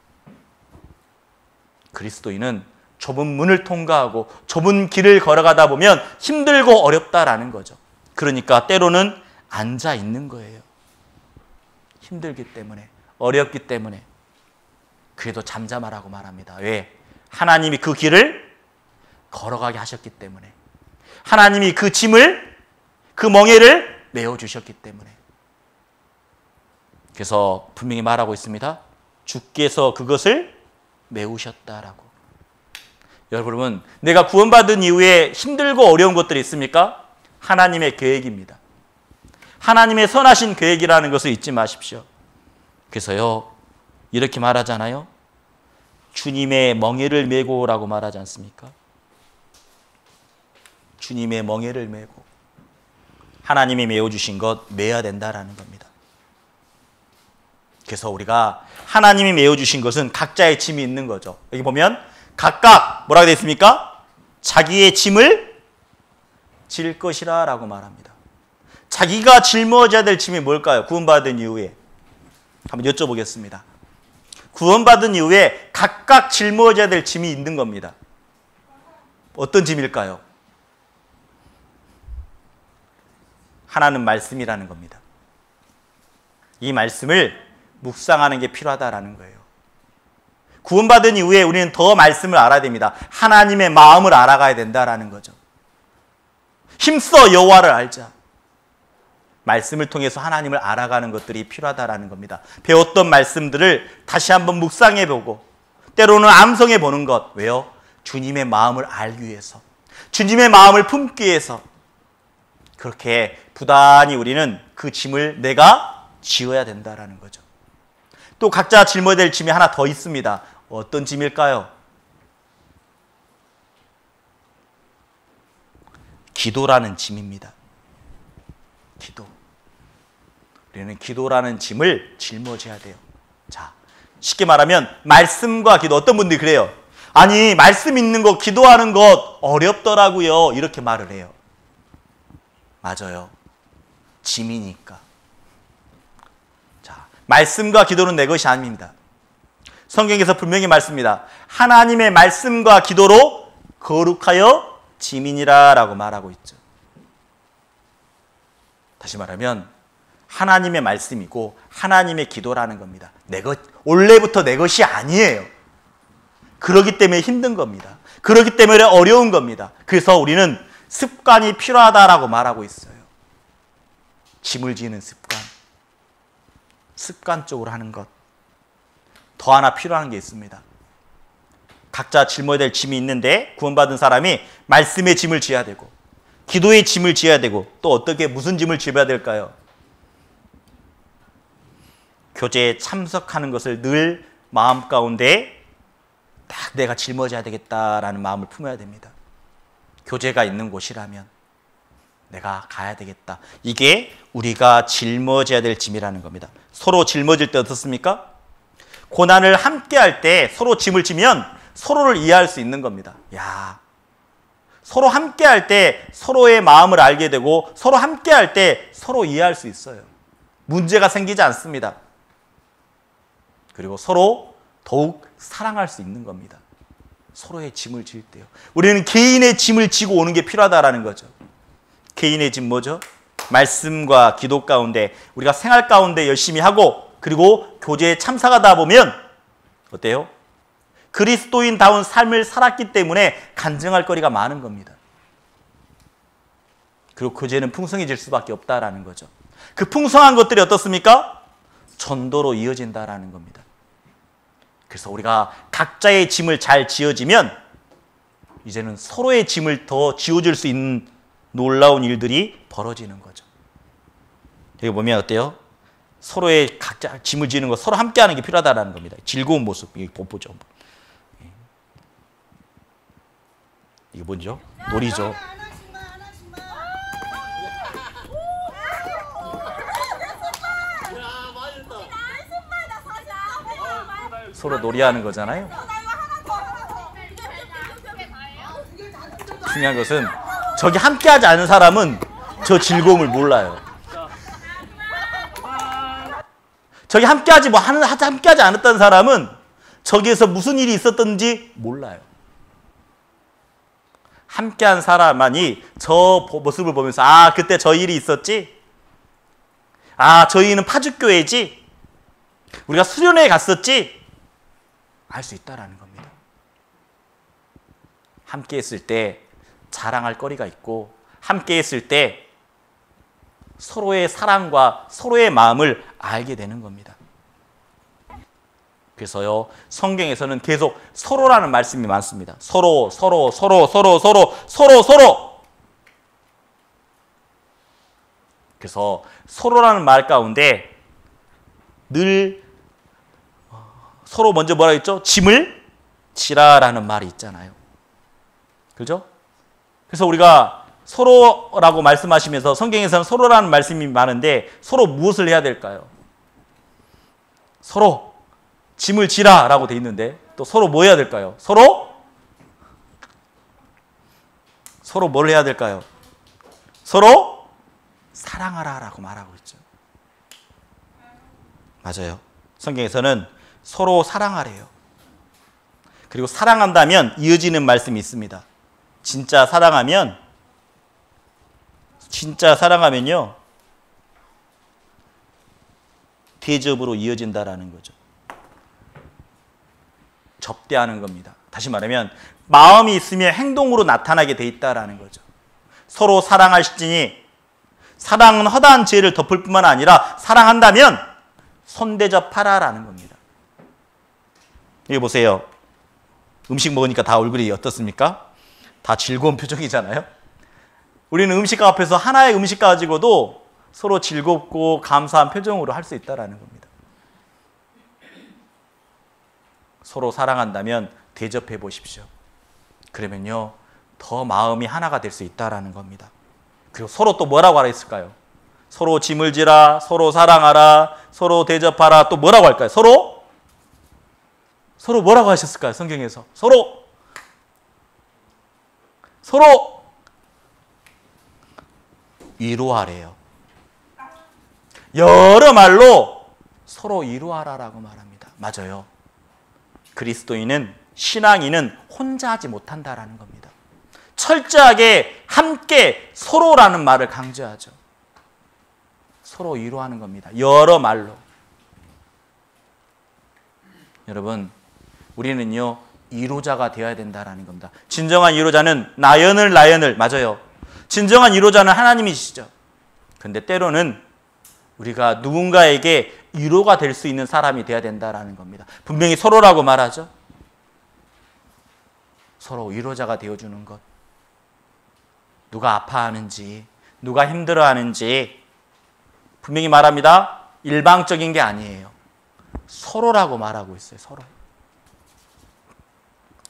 그리스도인은 좁은 문을 통과하고 좁은 길을 걸어가다 보면 힘들고 어렵다라는 거죠. 그러니까 때로는 앉아 있는 거예요. 힘들기 때문에, 어렵기 때문에. 그래도 잠잠하라고 말합니다. 왜? 하나님이 그 길을 걸어가게 하셨기 때문에. 하나님이 그 짐을, 그 멍에를 메어주셨기 때문에. 그래서 분명히 말하고 있습니다. 주께서 그것을 메우셨다라고. 여러분, 내가 구원받은 이후에 힘들고 어려운 것들이 있습니까? 하나님의 계획입니다. 하나님의 선하신 계획이라는 것을 잊지 마십시오. 그래서요, 이렇게 말하잖아요. 주님의 멍에를 메고라고 말하지 않습니까? 주님의 멍에를 메고 하나님이 메어주신 것 메야 된다라는 겁니다. 그래서 우리가 하나님이 메어주신 것은 각자의 짐이 있는 거죠. 여기 보면 각각 뭐라고 되어 있습니까? 자기의 짐을 질 것이라 라고 말합니다. 자기가 짊어져야 될 짐이 뭘까요? 구원받은 이후에 한번 여쭤보겠습니다. 구원받은 이후에 각각 짊어져야 될 짐이 있는 겁니다. 어떤 짐일까요? 하나는 말씀이라는 겁니다. 이 말씀을 묵상하는 게 필요하다라는 거예요. 구원받은 이후에 우리는 더 말씀을 알아야 됩니다. 하나님의 마음을 알아가야 된다라는 거죠. 힘써 여호와를 알자. 말씀을 통해서 하나님을 알아가는 것들이 필요하다라는 겁니다. 배웠던 말씀들을 다시 한번 묵상해보고 때로는 암송해보는 것. 왜요? 주님의 마음을 알기 위해서, 주님의 마음을 품기 위해서. 그렇게 부단히 우리는 그 짐을 내가 지어야 된다라는 거죠. 또 각자 짊어야 될 짐이 하나 더 있습니다. 어떤 짐일까요? 기도라는 짐입니다. 기도. 우리는 기도라는 짐을 짊어져야 돼요. 자, 쉽게 말하면 말씀과 기도. 어떤 분들이 그래요. 아니, 말씀 있는 거, 기도하는 것 어렵더라고요. 이렇게 말을 해요. 맞아요. 짐이니까. 자, 말씀과 기도는 내 것이 아닙니다. 성경에서 분명히 말씀입니다. 하나님의 말씀과 기도로 거룩하여 짐이니라 라고 말하고 있죠. 다시 말하면 하나님의 말씀이고 하나님의 기도라는 겁니다. 원래부터 내 것이 아니에요. 그렇기 때문에 힘든 겁니다. 그렇기 때문에 어려운 겁니다. 그래서 우리는 습관이 필요하다라고 말하고 있어요. 짐을 지는 습관. 습관적으로 하는 것. 더 하나 필요한 게 있습니다. 각자 짊어야 될 짐이 있는데 구원받은 사람이 말씀의 짐을 지어야 되고 기도의 짐을 지어야 되고 또 어떻게 무슨 짐을 지어야 될까요? 교제에 참석하는 것을 늘 마음 가운데 딱 내가 짊어져야 되겠다라는 마음을 품어야 됩니다. 교제가 있는 곳이라면 내가 가야 되겠다. 이게 우리가 짊어져야 될 짐이라는 겁니다. 서로 짊어질 때 어떻습니까? 고난을 함께 할 때 서로 짐을 지면 서로를 이해할 수 있는 겁니다. 야, 서로 함께 할 때 서로의 마음을 알게 되고 서로 함께 할 때 서로 이해할 수 있어요. 문제가 생기지 않습니다. 그리고 서로 더욱 사랑할 수 있는 겁니다. 서로의 짐을 질 때요. 우리는 개인의 짐을 지고 오는 게 필요하다라는 거죠. 개인의 짐 뭐죠? 말씀과 기도 가운데 우리가 생활 가운데 열심히 하고 그리고 교제에 참석하다 보면 어때요? 그리스도인다운 삶을 살았기 때문에 간증할 거리가 많은 겁니다. 그리고 교제는 풍성해질 수밖에 없다라는 거죠. 그 풍성한 것들이 어떻습니까? 전도로 이어진다라는 겁니다. 그래서 우리가 각자의 짐을 잘 지어지면 이제는 서로의 짐을 더 지어줄 수 있는 놀라운 일들이 벌어지는 거죠. 여기 보면 어때요? 서로의 각자 짐을 지는 거 서로 함께 하는 게 필요하다는 겁니다. 즐거운 모습, 이거 보죠. 이게 뭔죠? 놀이죠. 서로 놀이하는 거잖아요. 중요한 것은 저기 함께하지 않은 사람은 저 즐거움을 몰라요. 저기 함께하지 않았던 사람은 저기에서 무슨 일이 있었던지 몰라요. 함께한 사람만이 저 모습을 보면서 아, 그때 저 일이 있었지? 아, 저희는 파죽교회지? 우리가 수련회에 갔었지? 알 수 있다라는 겁니다. 함께 했을 때 자랑할 거리가 있고 함께 했을 때 서로의 사랑과 서로의 마음을 알게 되는 겁니다. 그래서요, 성경에서는 계속 서로라는 말씀이 많습니다. 서로. 그래서 서로라는 말 가운데 늘 서로 먼저 뭐라 했죠? 짐을 지라라는 말이 있잖아요. 그죠? 그래서 우리가 서로라고 말씀하시면서 성경에서는 서로라는 말씀이 많은데 서로 무엇을 해야 될까요? 서로 짐을 지라라고 돼 있는데 또 서로 뭐 해야 될까요? 서로 뭘 해야 될까요? 서로 사랑하라라고 말하고 있죠. 맞아요. 성경에서는 서로 사랑하래요. 그리고 사랑한다면 이어지는 말씀이 있습니다. 진짜 사랑하면요 대접으로 이어진다라는 거죠. 접대하는 겁니다. 다시 말하면 마음이 있으면 행동으로 나타나게 돼 있다라는 거죠. 서로 사랑하시지니 사랑은 허다한 죄를 덮을 뿐만 아니라 사랑한다면 손대접하라라는 겁니다. 여기 보세요. 음식 먹으니까 다 얼굴이 어떻습니까? 다 즐거운 표정이잖아요. 우리는 음식 앞에서 하나의 음식 가지고도 서로 즐겁고 감사한 표정으로 할 수 있다라는 겁니다. 서로 사랑한다면 대접해 보십시오. 그러면요 더 마음이 하나가 될 수 있다라는 겁니다. 그리고 서로 또 뭐라고 하라 했을까요? 서로 짐을 지라, 서로 사랑하라, 서로 대접하라. 또 뭐라고 할까요? 서로 뭐라고 하셨을까요? 성경에서 서로 위로하래요. 여러 말로 서로 위로하라라고 말합니다. 맞아요. 그리스도인은 신앙인은 혼자 하지 못한다라는 겁니다. 철저하게 함께 서로라는 말을 강조하죠. 서로 위로하는 겁니다. 여러 말로. 여러분, 우리는요 위로자가 되어야 된다라는 겁니다. 진정한 위로자는 나연을 맞아요. 진정한 위로자는 하나님이시죠. 그런데 때로는 우리가 누군가에게 위로가 될 수 있는 사람이 되어야 된다라는 겁니다. 분명히 서로라고 말하죠. 서로 위로자가 되어주는 것. 누가 아파하는지, 누가 힘들어하는지 분명히 말합니다. 일방적인 게 아니에요. 서로라고 말하고 있어요.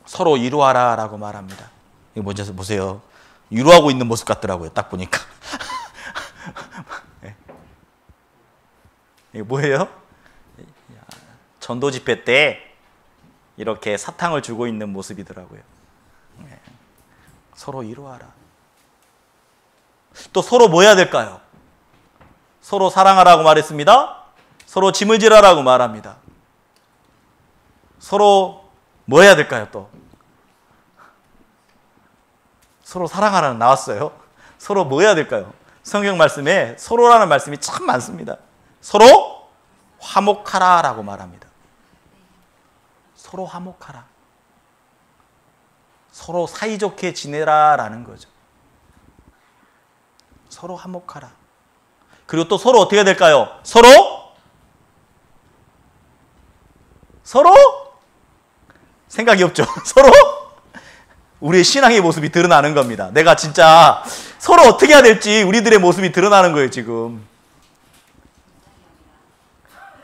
서로 위로하라라고 말합니다. 이거 먼저 보세요. 위로하고 있는 모습 같더라고요. 딱 보니까. 네. 이게 뭐예요? 전도 집회 때 이렇게 사탕을 주고 있는 모습이더라고요. 네. 서로 위로하라. 또 서로 뭐 해야 될까요? 서로 사랑하라고 말했습니다. 서로 짐을 지라라고 말합니다. 서로 뭐 해야 될까요? 또 서로 사랑하라는 나왔어요. 서로 뭐 해야 될까요? 성경 말씀에 서로라는 말씀이 참 많습니다. 서로 화목하라라고 말합니다. 서로 화목하라. 서로 사이좋게 지내라라는 거죠. 서로 화목하라. 그리고 또 서로 어떻게 해야 될까요? 서로 생각이 없죠. 서로 우리의 신앙의 모습이 드러나는 겁니다. 내가 진짜 서로 어떻게 해야 될지 우리들의 모습이 드러나는 거예요, 지금.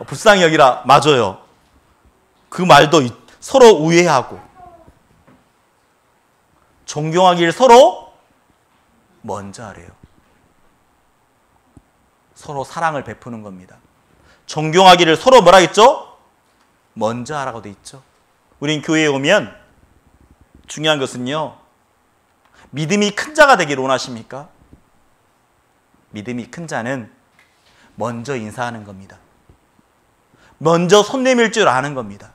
불쌍히 여기라. 맞아요. 그 말도 서로 우애하고 존경하기를 서로 먼저 하래요. 서로 사랑을 베푸는 겁니다. 존경하기를 서로 뭐라 했죠? 먼저 하라고 돼 있죠. 우린 교회에 오면 중요한 것은요, 믿음이 큰 자가 되기를 원하십니까? 믿음이 큰 자는 먼저 인사하는 겁니다. 먼저 손 내밀 줄 아는 겁니다.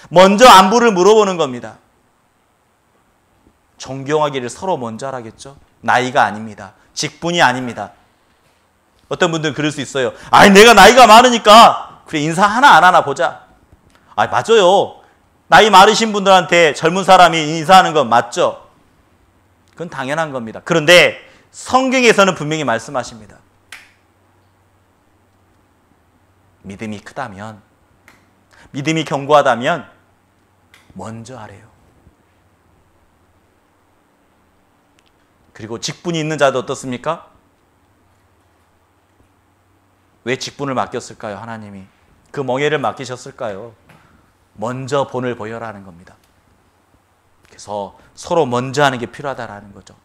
먼저 안부를 물어보는 겁니다. 존경하기를 서로 먼저 하라겠죠? 나이가 아닙니다. 직분이 아닙니다. 어떤 분들은 그럴 수 있어요. 아니, 내가 나이가 많으니까 그래, 인사 하나 안 하나 보자. 아, 맞아요. 나이 많으신 분들한테 젊은 사람이 인사하는 건 맞죠? 그건 당연한 겁니다. 그런데 성경에서는 분명히 말씀하십니다. 믿음이 크다면, 믿음이 견고하다면 먼저 하래요. 그리고 직분이 있는 자도 어떻습니까? 왜 직분을 맡겼을까요? 하나님이 그 멍에를 맡기셨을까요? 먼저 본을 보여라는 겁니다. 그래서 서로 먼저 하는 게 필요하다라는 거죠.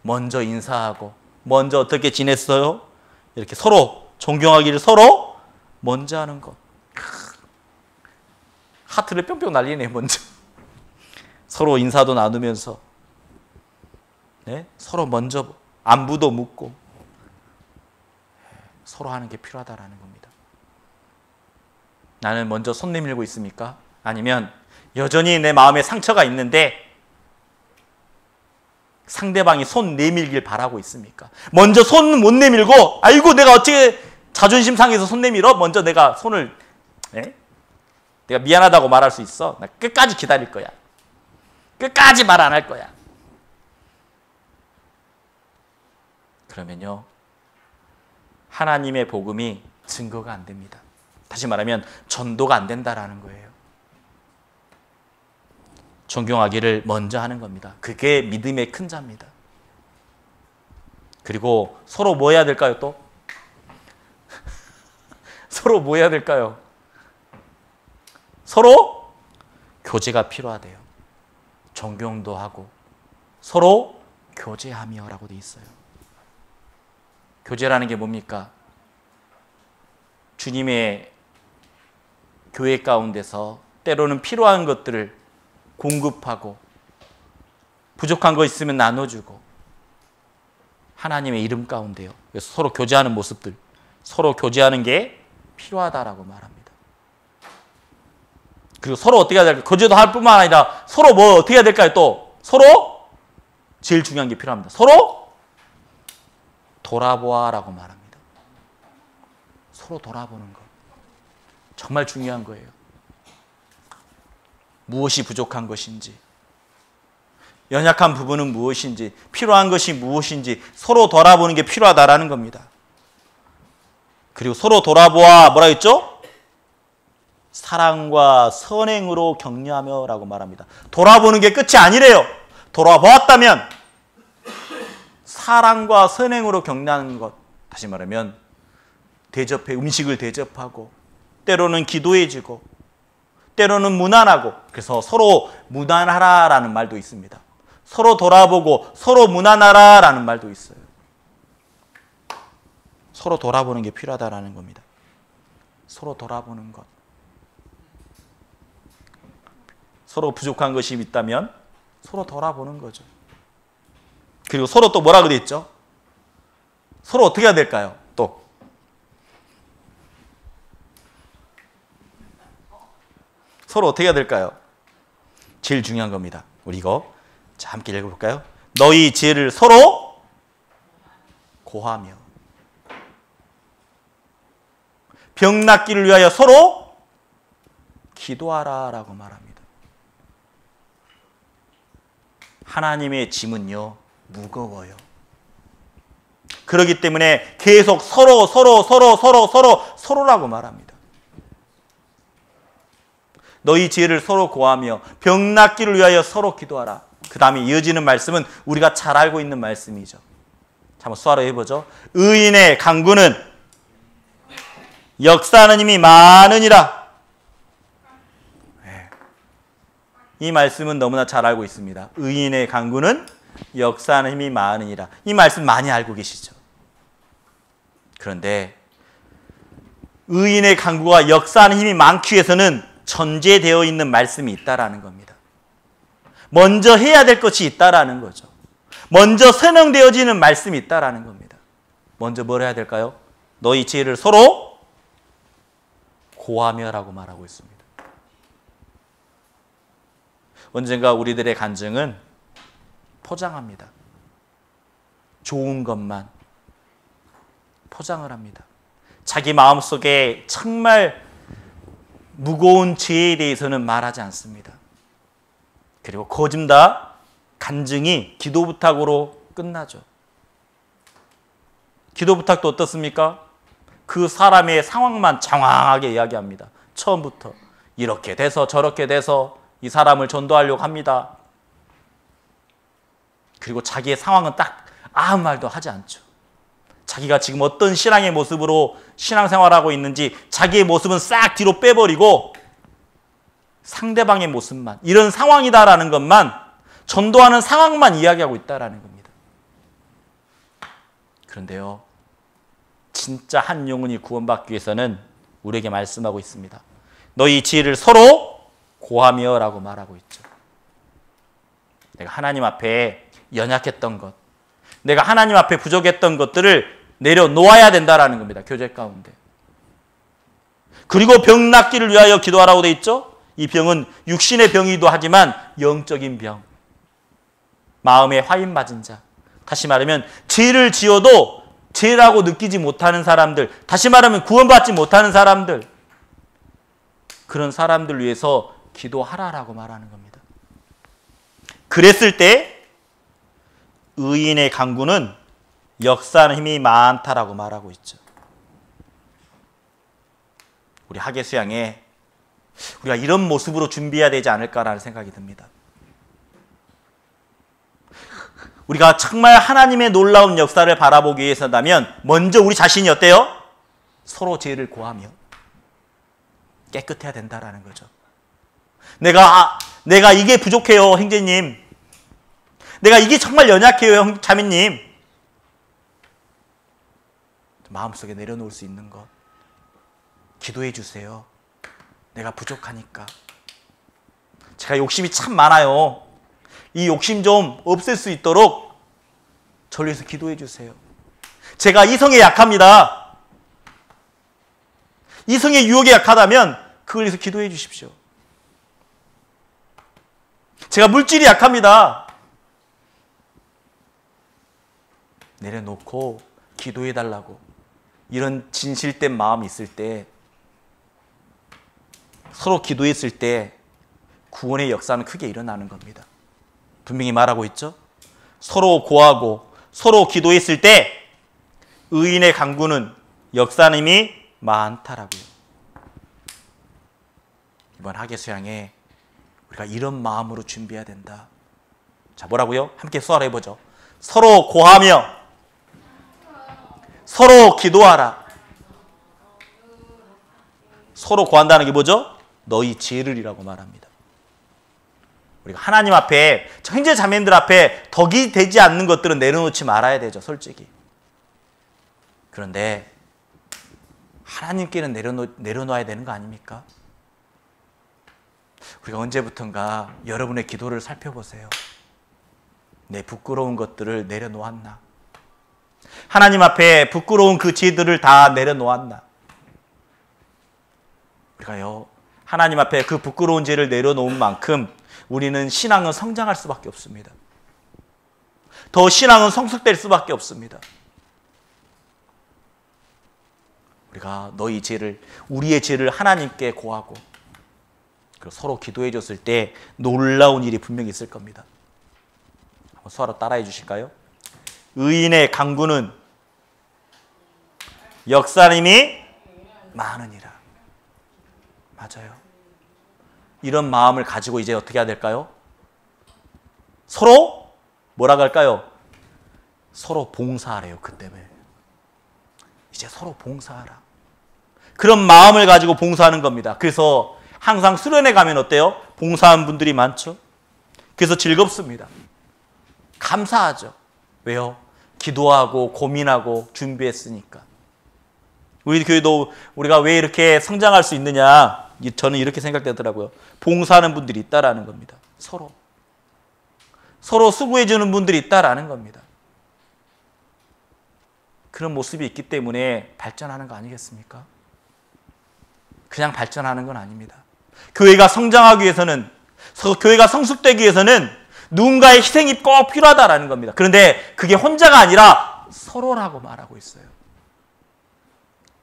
먼저 인사하고 먼저 어떻게 지냈어요? 이렇게 서로 존경하기를 서로 먼저 하는 것. 하트를 뿅뿅 날리네. 먼저 서로 인사도 나누면서, 네? 서로 먼저 안부도 묻고 서로 하는 게 필요하다라는 겁니다. 나는 먼저 손 내밀고 있습니까? 아니면 여전히 내 마음에 상처가 있는데 상대방이 손 내밀길 바라고 있습니까? 먼저 손 못 내밀고, 아이고 내가 어떻게 자존심 상해서 손 내밀어? 먼저 내가 손을, 내가 미안하다고 말할 수 있어? 나 끝까지 기다릴 거야. 끝까지 말 안 할 거야. 그러면요, 하나님의 복음이 증거가 안 됩니다. 다시 말하면 전도가 안 된다라는 거예요. 존경하기를 먼저 하는 겁니다. 그게 믿음의 큰 자입니다. 그리고 서로 뭐 해야 될까요, 또? 서로 뭐 해야 될까요? 서로 교제가 필요하대요. 존경도 하고 서로 교제하며 라고 돼 있어요. 교제라는 게 뭡니까? 주님의 교회 가운데서 때로는 필요한 것들을 공급하고 부족한 거 있으면 나눠주고 하나님의 이름 가운데요. 그래서 서로 교제하는 모습들, 서로 교제하는 게 필요하다라고 말합니다. 그리고 서로 어떻게 해야 될까요? 교제도 할 뿐만 아니라 서로 뭐 어떻게 해야 될까요? 또 서로 제일 중요한 게 필요합니다. 서로 돌아보아라고 말합니다. 서로 돌아보는 것 정말 중요한 거예요. 무엇이 부족한 것인지, 연약한 부분은 무엇인지, 필요한 것이 무엇인지 서로 돌아보는 게 필요하다라는 겁니다. 그리고 서로 돌아보아 뭐라 했죠? 사랑과 선행으로 격려하며 라고 말합니다. 돌아보는 게 끝이 아니래요. 돌아보았다면 사랑과 선행으로 격려하는 것, 다시 말하면 대접해 음식을 대접하고 때로는 기도해주고 때로는 무난하고, 그래서 서로 무난하라라는 말도 있습니다. 서로 돌아보고 서로 무난하라라는 말도 있어요. 서로 돌아보는 게 필요하다라는 겁니다. 서로 돌아보는 것. 서로 부족한 것이 있다면 서로 돌아보는 거죠. 그리고 서로 또 뭐라 그랬죠? 서로 어떻게 해야 될까요? 또 서로 어떻게 해야 될까요? 제일 중요한 겁니다. 우리 이거 자 함께 읽어볼까요? 너희 죄를 서로 고하며 병 낫기를 위하여 서로 기도하라 라고 말합니다. 하나님의 짐은요 무거워요. 그렇기 때문에 계속 서로라고 말합니다. 너희 죄를 서로 고하며 병 낫기를 위하여 서로 기도하라. 그 다음에 이어지는 말씀은 우리가 잘 알고 있는 말씀이죠. 자, 한번 수화로 해보죠. 의인의 간구는 역사하는 힘이 많으니라. 이 말씀은 너무나 잘 알고 있습니다. 의인의 간구는 역사하는 힘이 많으니라. 이 말씀 많이 알고 계시죠. 그런데 의인의 간구가 역사하는 힘이 많기 위해서는 전제되어 있는 말씀이 있다라는 겁니다. 먼저 해야 될 것이 있다라는 거죠. 먼저 선언되어지는 말씀이 있다라는 겁니다. 먼저 뭘 해야 될까요? 너희 죄를 서로 고하며라고 말하고 있습니다. 언젠가 우리들의 간증은 포장합니다. 좋은 것만 포장을 합니다. 자기 마음속에 정말 무거운 죄에 대해서는 말하지 않습니다. 그리고 거짓 다 간증이 기도 부탁으로 끝나죠. 기도 부탁도 어떻습니까? 그 사람의 상황만 장황하게 이야기합니다. 처음부터 이렇게 돼서 저렇게 돼서 이 사람을 전도하려고 합니다. 그리고 자기의 상황은 딱 아무 말도 하지 않죠. 자기가 지금 어떤 신앙의 모습으로 신앙생활하고 있는지 자기의 모습은 싹 뒤로 빼버리고 상대방의 모습만, 이런 상황이다라는 것만, 전도하는 상황만 이야기하고 있다라는 겁니다. 그런데요, 진짜 한 영혼이 구원받기 위해서는 우리에게 말씀하고 있습니다. 너희 지혜를 서로 고하며 라고 말하고 있죠. 내가 하나님 앞에 연약했던 것, 내가 하나님 앞에 부족했던 것들을 내려놓아야 된다라는 겁니다. 교제 가운데. 그리고 병 낫기를 위하여 기도하라고 돼 있죠. 이 병은 육신의 병이기도 하지만 영적인 병, 마음에 화인 맞은 자, 다시 말하면 죄를 지어도 죄라고 느끼지 못하는 사람들, 다시 말하면 구원받지 못하는 사람들, 그런 사람들 위해서 기도하라라고 말하는 겁니다. 그랬을 때 의인의 강구는 역사하는 힘이 많다라고 말하고 있죠. 우리 하계수양에 우리가 이런 모습으로 준비해야 되지 않을까라는 생각이 듭니다. 우리가 정말 하나님의 놀라운 역사를 바라보기 위해서라면 먼저 우리 자신이 어때요? 서로 죄를 고하며 깨끗해야 된다라는 거죠. 내가 이게 부족해요, 형제님. 내가 이게 정말 연약해요, 자매님. 마음속에 내려놓을 수 있는 것. 기도해 주세요. 내가 부족하니까. 제가 욕심이 참 많아요. 이 욕심 좀 없앨 수 있도록 저를 위해서 기도해 주세요. 제가 이성에 약합니다. 이성의 유혹에 약하다면 그걸 위해서 기도해 주십시오. 제가 물질이 약합니다. 내려놓고 기도해 달라고. 이런 진실된 마음이 있을 때, 서로 기도했을 때 구원의 역사는 크게 일어나는 겁니다. 분명히 말하고 있죠. 서로 고하고 서로 기도했을 때 의인의 강구는 역사하는 힘이 많다라고요. 이번 하계수양에 우리가 이런 마음으로 준비해야 된다. 자, 뭐라고요? 함께 수화를 해보죠. 서로 고하며 서로 기도하라. 서로 고한다는 게 뭐죠? 너희 지혜를이라고 말합니다. 우리가 하나님 앞에, 형제 자매님들 앞에 덕이 되지 않는 것들은 내려놓지 말아야 되죠, 솔직히. 그런데 하나님께는 내려놓아야 되는 거 아닙니까? 우리가 언제부턴가 여러분의 기도를 살펴보세요. 내 부끄러운 것들을 내려놓았나? 하나님 앞에 부끄러운 그 죄들을 다 내려놓았나? 우리가요, 하나님 앞에 그 부끄러운 죄를 내려놓은 만큼 우리는 신앙은 성장할 수밖에 없습니다. 더 신앙은 성숙될 수밖에 없습니다. 우리가 너희 죄를, 우리의 죄를 하나님께 고하고 그리고 서로 기도해 줬을 때 놀라운 일이 분명히 있을 겁니다. 한번 서로 따라해 주실까요? 의인의 강구는 역사님이 많으니라. 맞아요. 이런 마음을 가지고 이제 어떻게 해야 될까요? 서로 뭐라고 할까요? 서로 봉사하래요. 그 때문에 이제 서로 봉사하라. 그런 마음을 가지고 봉사하는 겁니다. 그래서 항상 수련회 가면 어때요? 봉사하는 분들이 많죠. 그래서 즐겁습니다. 감사하죠. 왜요? 기도하고 고민하고 준비했으니까. 우리 교회도 우리가 왜 이렇게 성장할 수 있느냐, 저는 이렇게 생각되더라고요. 봉사하는 분들이 있다라는 겁니다. 서로 수고해 주는 분들이 있다라는 겁니다. 그런 모습이 있기 때문에 발전하는 거 아니겠습니까? 그냥 발전하는 건 아닙니다. 교회가 성장하기 위해서는, 교회가 성숙되기 위해서는 누군가의 희생이 꼭 필요하다라는 겁니다. 그런데 그게 혼자가 아니라 서로라고 말하고 있어요.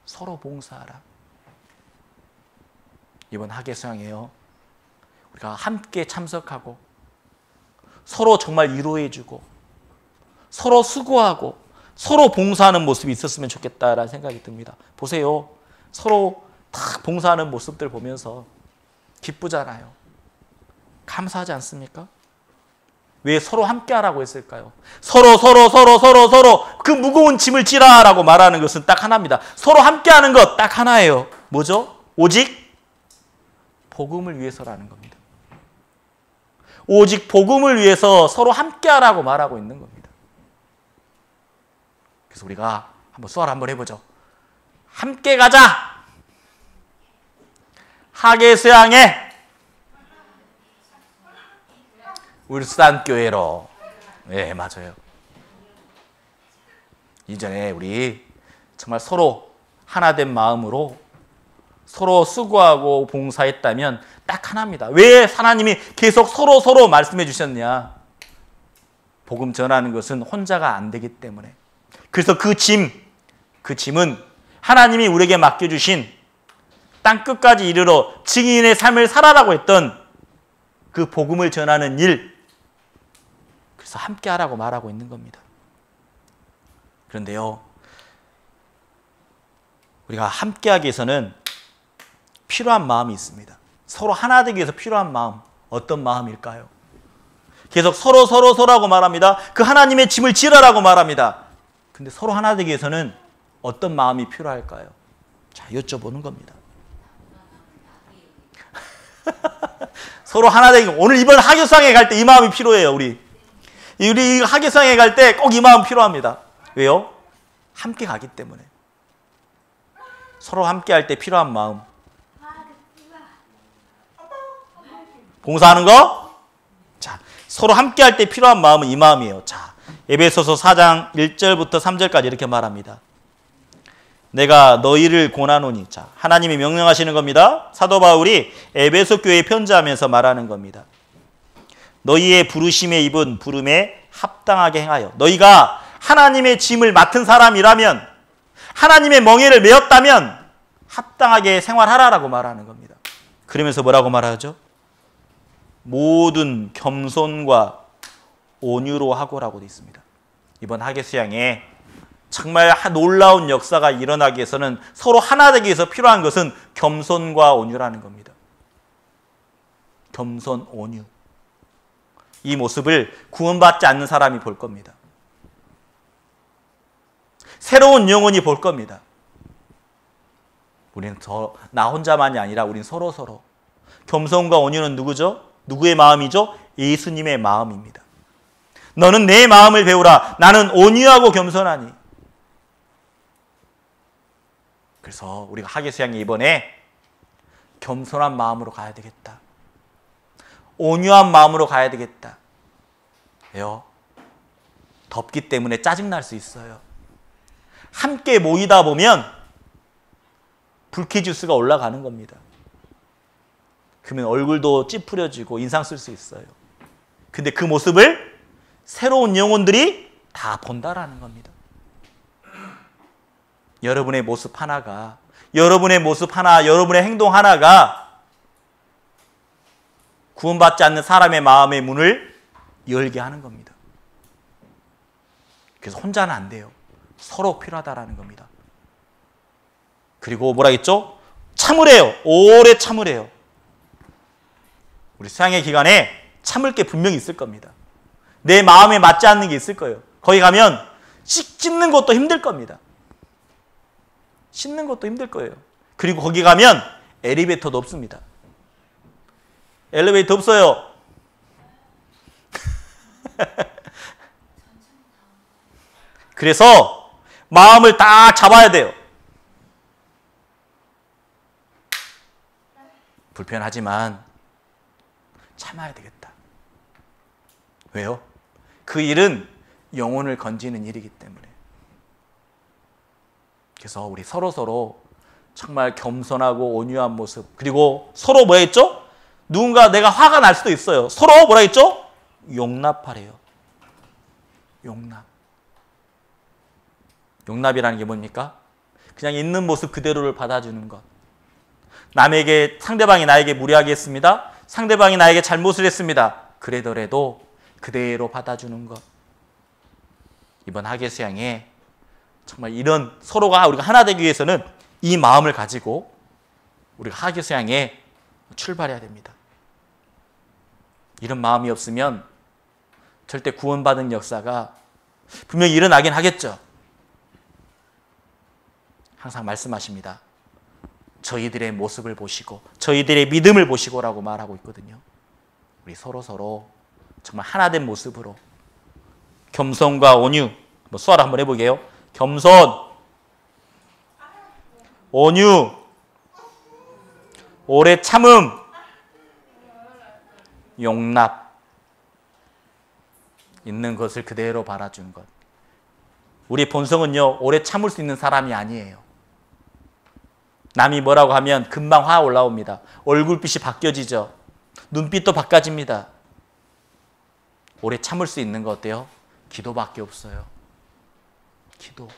서로 봉사하라. 이번 하계수양에요, 우리가 함께 참석하고 서로 정말 위로해주고 서로 수고하고 서로 봉사하는 모습이 있었으면 좋겠다라는 생각이 듭니다. 보세요. 서로 다 봉사하는 모습들 보면서 기쁘잖아요. 감사하지 않습니까? 왜 서로 함께 하라고 했을까요? 서로 그 무거운 짐을 지라라고 말하는 것은 딱 하나입니다. 서로 함께 하는 것 딱 하나예요. 뭐죠? 오직 복음을 위해서라는 겁니다. 오직 복음을 위해서 서로 함께하라고 말하고 있는 겁니다. 그래서 우리가 한번 수화를 한번 해보죠. 함께 가자. 하계수양에 울산교회로. 네, 맞아요. 이전에 우리 정말 서로 하나된 마음으로 서로 수고하고 봉사했다면 딱 하나입니다. 왜 하나님이 계속 서로 말씀해 주셨냐? 복음 전하는 것은 혼자가 안 되기 때문에. 그래서 그 짐은 하나님이 우리에게 맡겨주신 땅끝까지 이르러 증인의 삶을 살아라고 했던 그 복음을 전하는 일. 그래서 함께 하라고 말하고 있는 겁니다. 그런데요, 우리가 함께 하기 위해서는 필요한 마음이 있습니다. 서로 하나 되기 위해서 필요한 마음. 어떤 마음일까요? 계속 서로라고 말합니다. 그 하나님의 짐을 지라라고 말합니다. 근데 서로 하나 되기 위해서는 어떤 마음이 필요할까요? 자, 여쭤보는 겁니다. 서로 하나 되기, 오늘 이번 하교상에 갈 때 이 마음이 필요해요. 우리 하교상에 갈 때 꼭 이 마음 필요합니다. 왜요? 함께 가기 때문에. 서로 함께 할 때 필요한 마음. 봉사하는 거? 자, 서로 함께 할 때 필요한 마음은 이 마음이에요. 자, 에베소서 4장 1절부터 3절까지 이렇게 말합니다. 내가 너희를 권하노니. 자, 하나님이 명령하시는 겁니다. 사도 바울이 에베소 교회에 편지하면서 말하는 겁니다. 너희의 부르심에 입은 부름에 합당하게 행하여. 너희가 하나님의 짐을 맡은 사람이라면, 하나님의 멍에를 메었다면 합당하게 생활하라라고 말하는 겁니다. 그러면서 뭐라고 말하죠? 모든 겸손과 온유로 하고라고 되어 있습니다. 이번 하계수양에 정말 놀라운 역사가 일어나기 위해서는 서로 하나 되기 위해서 필요한 것은 겸손과 온유라는 겁니다. 겸손, 온유. 이 모습을 구원받지 않는 사람이 볼 겁니다. 새로운 영혼이 볼 겁니다. 우리는 나 혼자만이 아니라 우리는 서로. 겸손과 온유는 누구죠? 누구의 마음이죠? 예수님의 마음입니다. 너는 내 마음을 배우라. 나는 온유하고 겸손하니. 그래서 우리가 하계수양에 이번에 겸손한 마음으로 가야 되겠다. 온유한 마음으로 가야 되겠다. 왜요? 덥기 때문에 짜증날 수 있어요. 함께 모이다 보면 불쾌지수가 올라가는 겁니다. 그러면 얼굴도 찌푸려지고 인상 쓸 수 있어요. 근데 그 모습을 새로운 영혼들이 다 본다라는 겁니다. 여러분의 모습 하나가, 여러분의 행동 하나가 구원받지 않는 사람의 마음의 문을 열게 하는 겁니다. 그래서 혼자는 안 돼요. 서로 필요하다라는 겁니다. 그리고 뭐라 했죠? 참으래요. 오래 참으래요. 우리 수양의 기간에 참을 게 분명히 있을 겁니다. 내 마음에 맞지 않는 게 있을 거예요. 거기 가면 씻는 것도 힘들 겁니다. 씻는 것도 힘들 거예요. 그리고 거기 가면 엘리베이터도 없습니다. 엘리베이터 없어요. 그래서 마음을 딱 잡아야 돼요. 불편하지만 참아야 되겠다. 왜요? 그 일은 영혼을 건지는 일이기 때문에. 그래서 우리 서로 정말 겸손하고 온유한 모습, 그리고 서로 뭐 했죠? 누군가 내가 화가 날 수도 있어요. 서로 뭐라 했죠? 용납하래요. 용납이라는 게 뭡니까? 그냥 있는 모습 그대로를 받아주는 것. 상대방이 나에게 무례하게 했습니다. 상대방이 나에게 잘못을 했습니다. 그러더라도 그대로 받아주는 것. 이번 하계수양에 정말 이런 서로가 우리가 하나 되기 위해서는 이 마음을 가지고 우리가 하계수양에 출발해야 됩니다. 이런 마음이 없으면 절대 구원받은 역사가 분명히 일어나긴 하겠죠. 항상 말씀하십니다. 저희들의 모습을 보시고 저희들의 믿음을 보시고라고 말하고 있거든요. 우리 서로 정말 하나된 모습으로 겸손과 온유, 수화를 한번 해보게요. 겸손, 온유, 오래 참음, 용납, 있는 것을 그대로 바라준 것. 우리 본성은요, 오래 참을 수 있는 사람이 아니에요. 남이 뭐라고 하면 금방 화 올라옵니다. 얼굴빛이 바뀌어지죠. 눈빛도 바꿔집니다. 오래 참을 수 있는 거 어때요? 기도밖에 없어요. 기도.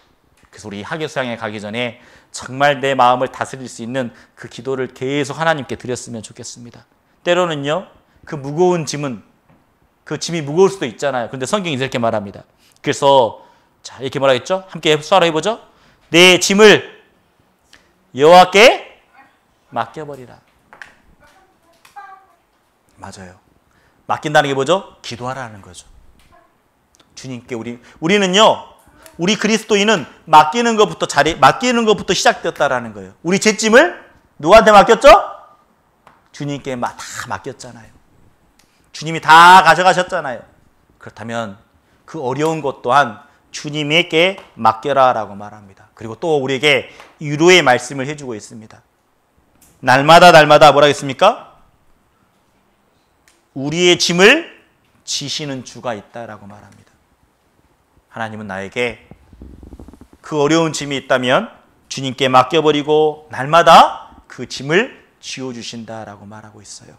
그래서 우리 학예수양에 가기 전에 정말 내 마음을 다스릴 수 있는 그 기도를 계속 하나님께 드렸으면 좋겠습니다. 때로는요, 그 무거운 짐은, 그 짐이 무거울 수도 있잖아요. 그런데 성경이 이렇게 말합니다. 그래서 자, 이렇게 뭐라 했죠? 함께 수화로 해보죠. 내 짐을 여호와께 맡겨버리라. 맞아요. 맡긴다는 게 뭐죠? 기도하라는 거죠. 주님께 우리는요, 우리 그리스도인은 맡기는 것부터 시작되었다라는 거예요. 우리 제 짐을 누구한테 맡겼죠? 주님께 다 맡겼잖아요. 주님이 다 가져가셨잖아요. 그렇다면 그 어려운 것 또한 주님에게 맡겨라라고 말합니다. 그리고 또 우리에게 위로의 말씀을 해주고 있습니다. 날마다 뭐라 했습니까? 우리의 짐을 지시는 주가 있다라고 말합니다. 하나님은 나에게 그 어려운 짐이 있다면 주님께 맡겨버리고 날마다 그 짐을 지어주신다라고 말하고 있어요.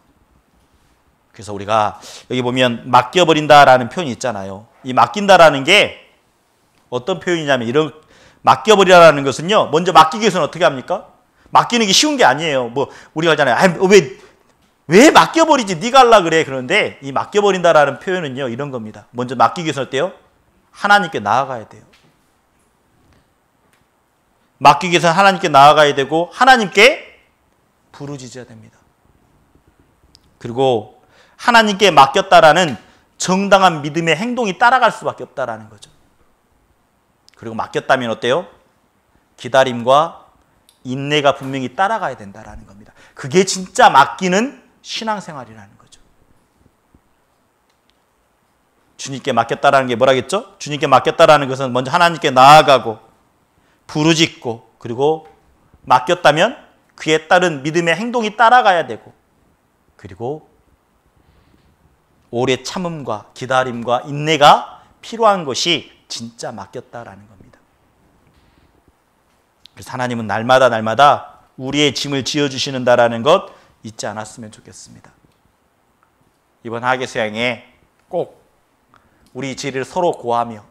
그래서 우리가 여기 보면 맡겨버린다라는 표현이 있잖아요. 이 맡긴다라는 게 어떤 표현이냐면 이런 맡겨버리라는 것은요. 먼저 맡기기 위해서는 어떻게 합니까? 맡기는 게 쉬운 게 아니에요. 우리가 하잖아요. 왜 맡겨버리지? 네가 하려 그래. 그런데 이 맡겨버린다라는 표현은요. 이런 겁니다. 먼저 맡기기 위해서는 어때요? 하나님께 나아가야 돼요. 맡기기 위해서 하나님께 나아가야 되고 하나님께 부르짖어야 됩니다. 그리고 하나님께 맡겼다라는 정당한 믿음의 행동이 따라갈 수밖에 없다라는 거죠. 그리고 맡겼다면 어때요? 기다림과 인내가 분명히 따라가야 된다라는 겁니다. 그게 진짜 맡기는 신앙생활이라는 거죠. 주님께 맡겼다라는 게 뭐라겠죠? 주님께 맡겼다라는 것은 먼저 하나님께 나아가고 부르짖고 그리고 맡겼다면 그에 따른 믿음의 행동이 따라가야 되고 그리고 오래 참음과 기다림과 인내가 필요한 것이 진짜 맡겼다라는 겁니다. 그래서 하나님은 날마다 우리의 짐을 지어주시는다라는 것 잊지 않았으면 좋겠습니다. 이번 학예수양에 꼭 우리 지혜를 서로 고하며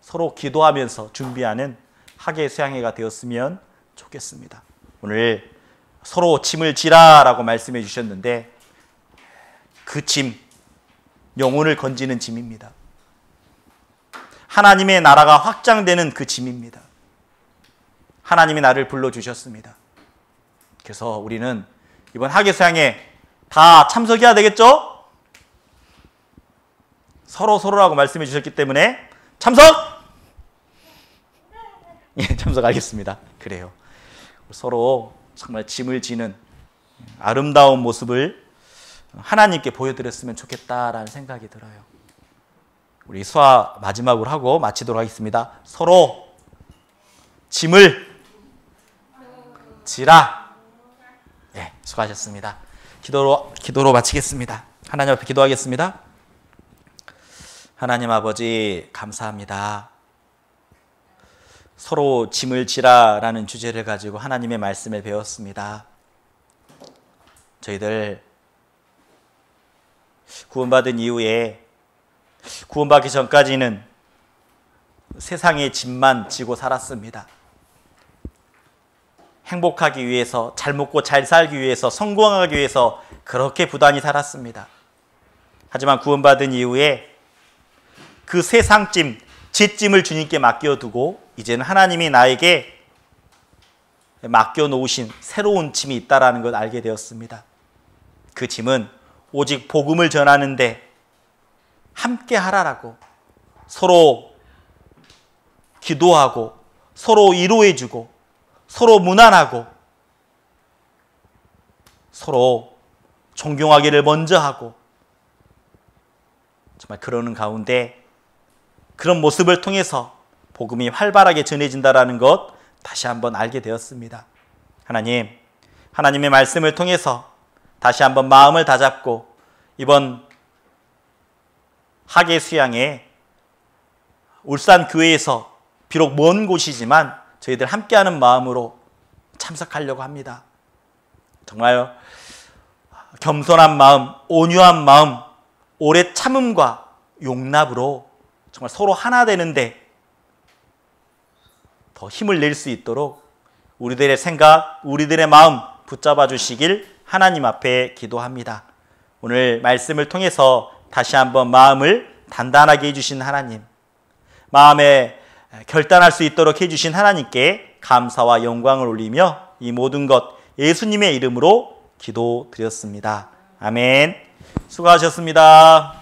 서로 기도하면서 준비하는 학예수양회가 되었으면 좋겠습니다. 오늘 서로 짐을 지라라고 말씀해 주셨는데 그 짐, 영혼을 건지는 짐입니다. 하나님의 나라가 확장되는 그 짐입니다. 하나님이 나를 불러주셨습니다. 그래서 우리는 이번 학예수양에 다 참석해야 되겠죠? 서로라고 말씀해 주셨기 때문에 참석! 예, 참석하겠습니다. 그래요. 서로 정말 짐을 지는 아름다운 모습을 하나님께 보여드렸으면 좋겠다라는 생각이 들어요. 우리 수화 마지막으로 하고 마치도록 하겠습니다. 서로 짐을 지라. 예, 수고하셨습니다. 기도로 마치겠습니다. 하나님 앞에 기도하겠습니다. 하나님 아버지 감사합니다. 서로 짐을 지라라는 주제를 가지고 하나님의 말씀을 배웠습니다. 저희들 구원받은 이후에 구원받기 전까지는 세상의 짐만 지고 살았습니다. 행복하기 위해서, 잘 먹고 잘 살기 위해서, 성공하기 위해서 그렇게 부단히 살았습니다. 하지만 구원받은 이후에 그 세상 짐, 제 짐을 주님께 맡겨두고 이제는 하나님이 나에게 맡겨놓으신 새로운 짐이 있다는 걸 알게 되었습니다. 그 짐은 오직 복음을 전하는데 함께 하라라고 서로 기도하고 서로 위로해주고 서로 무난하고 서로 존경하기를 먼저 하고 정말 그러는 가운데 그런 모습을 통해서 복음이 활발하게 전해진다라는 것 다시 한번 알게 되었습니다. 하나님의 말씀을 통해서 다시 한번 마음을 다잡고 이번 학예 수양에 울산 교회에서 비록 먼 곳이지만 저희들 함께하는 마음으로 참석하려고 합니다. 정말 겸손한 마음, 온유한 마음, 오래 참음과 용납으로 정말 서로 하나 되는데 더 힘을 낼 수 있도록 우리들의 생각, 우리들의 마음 붙잡아 주시길 하나님 앞에 기도합니다. 오늘 말씀을 통해서 다시 한번 마음을 단단하게 해주신 하나님, 마음에 결단할 수 있도록 해주신 하나님께 감사와 영광을 올리며 이 모든 것 예수님의 이름으로 기도드렸습니다. 아멘. 수고하셨습니다.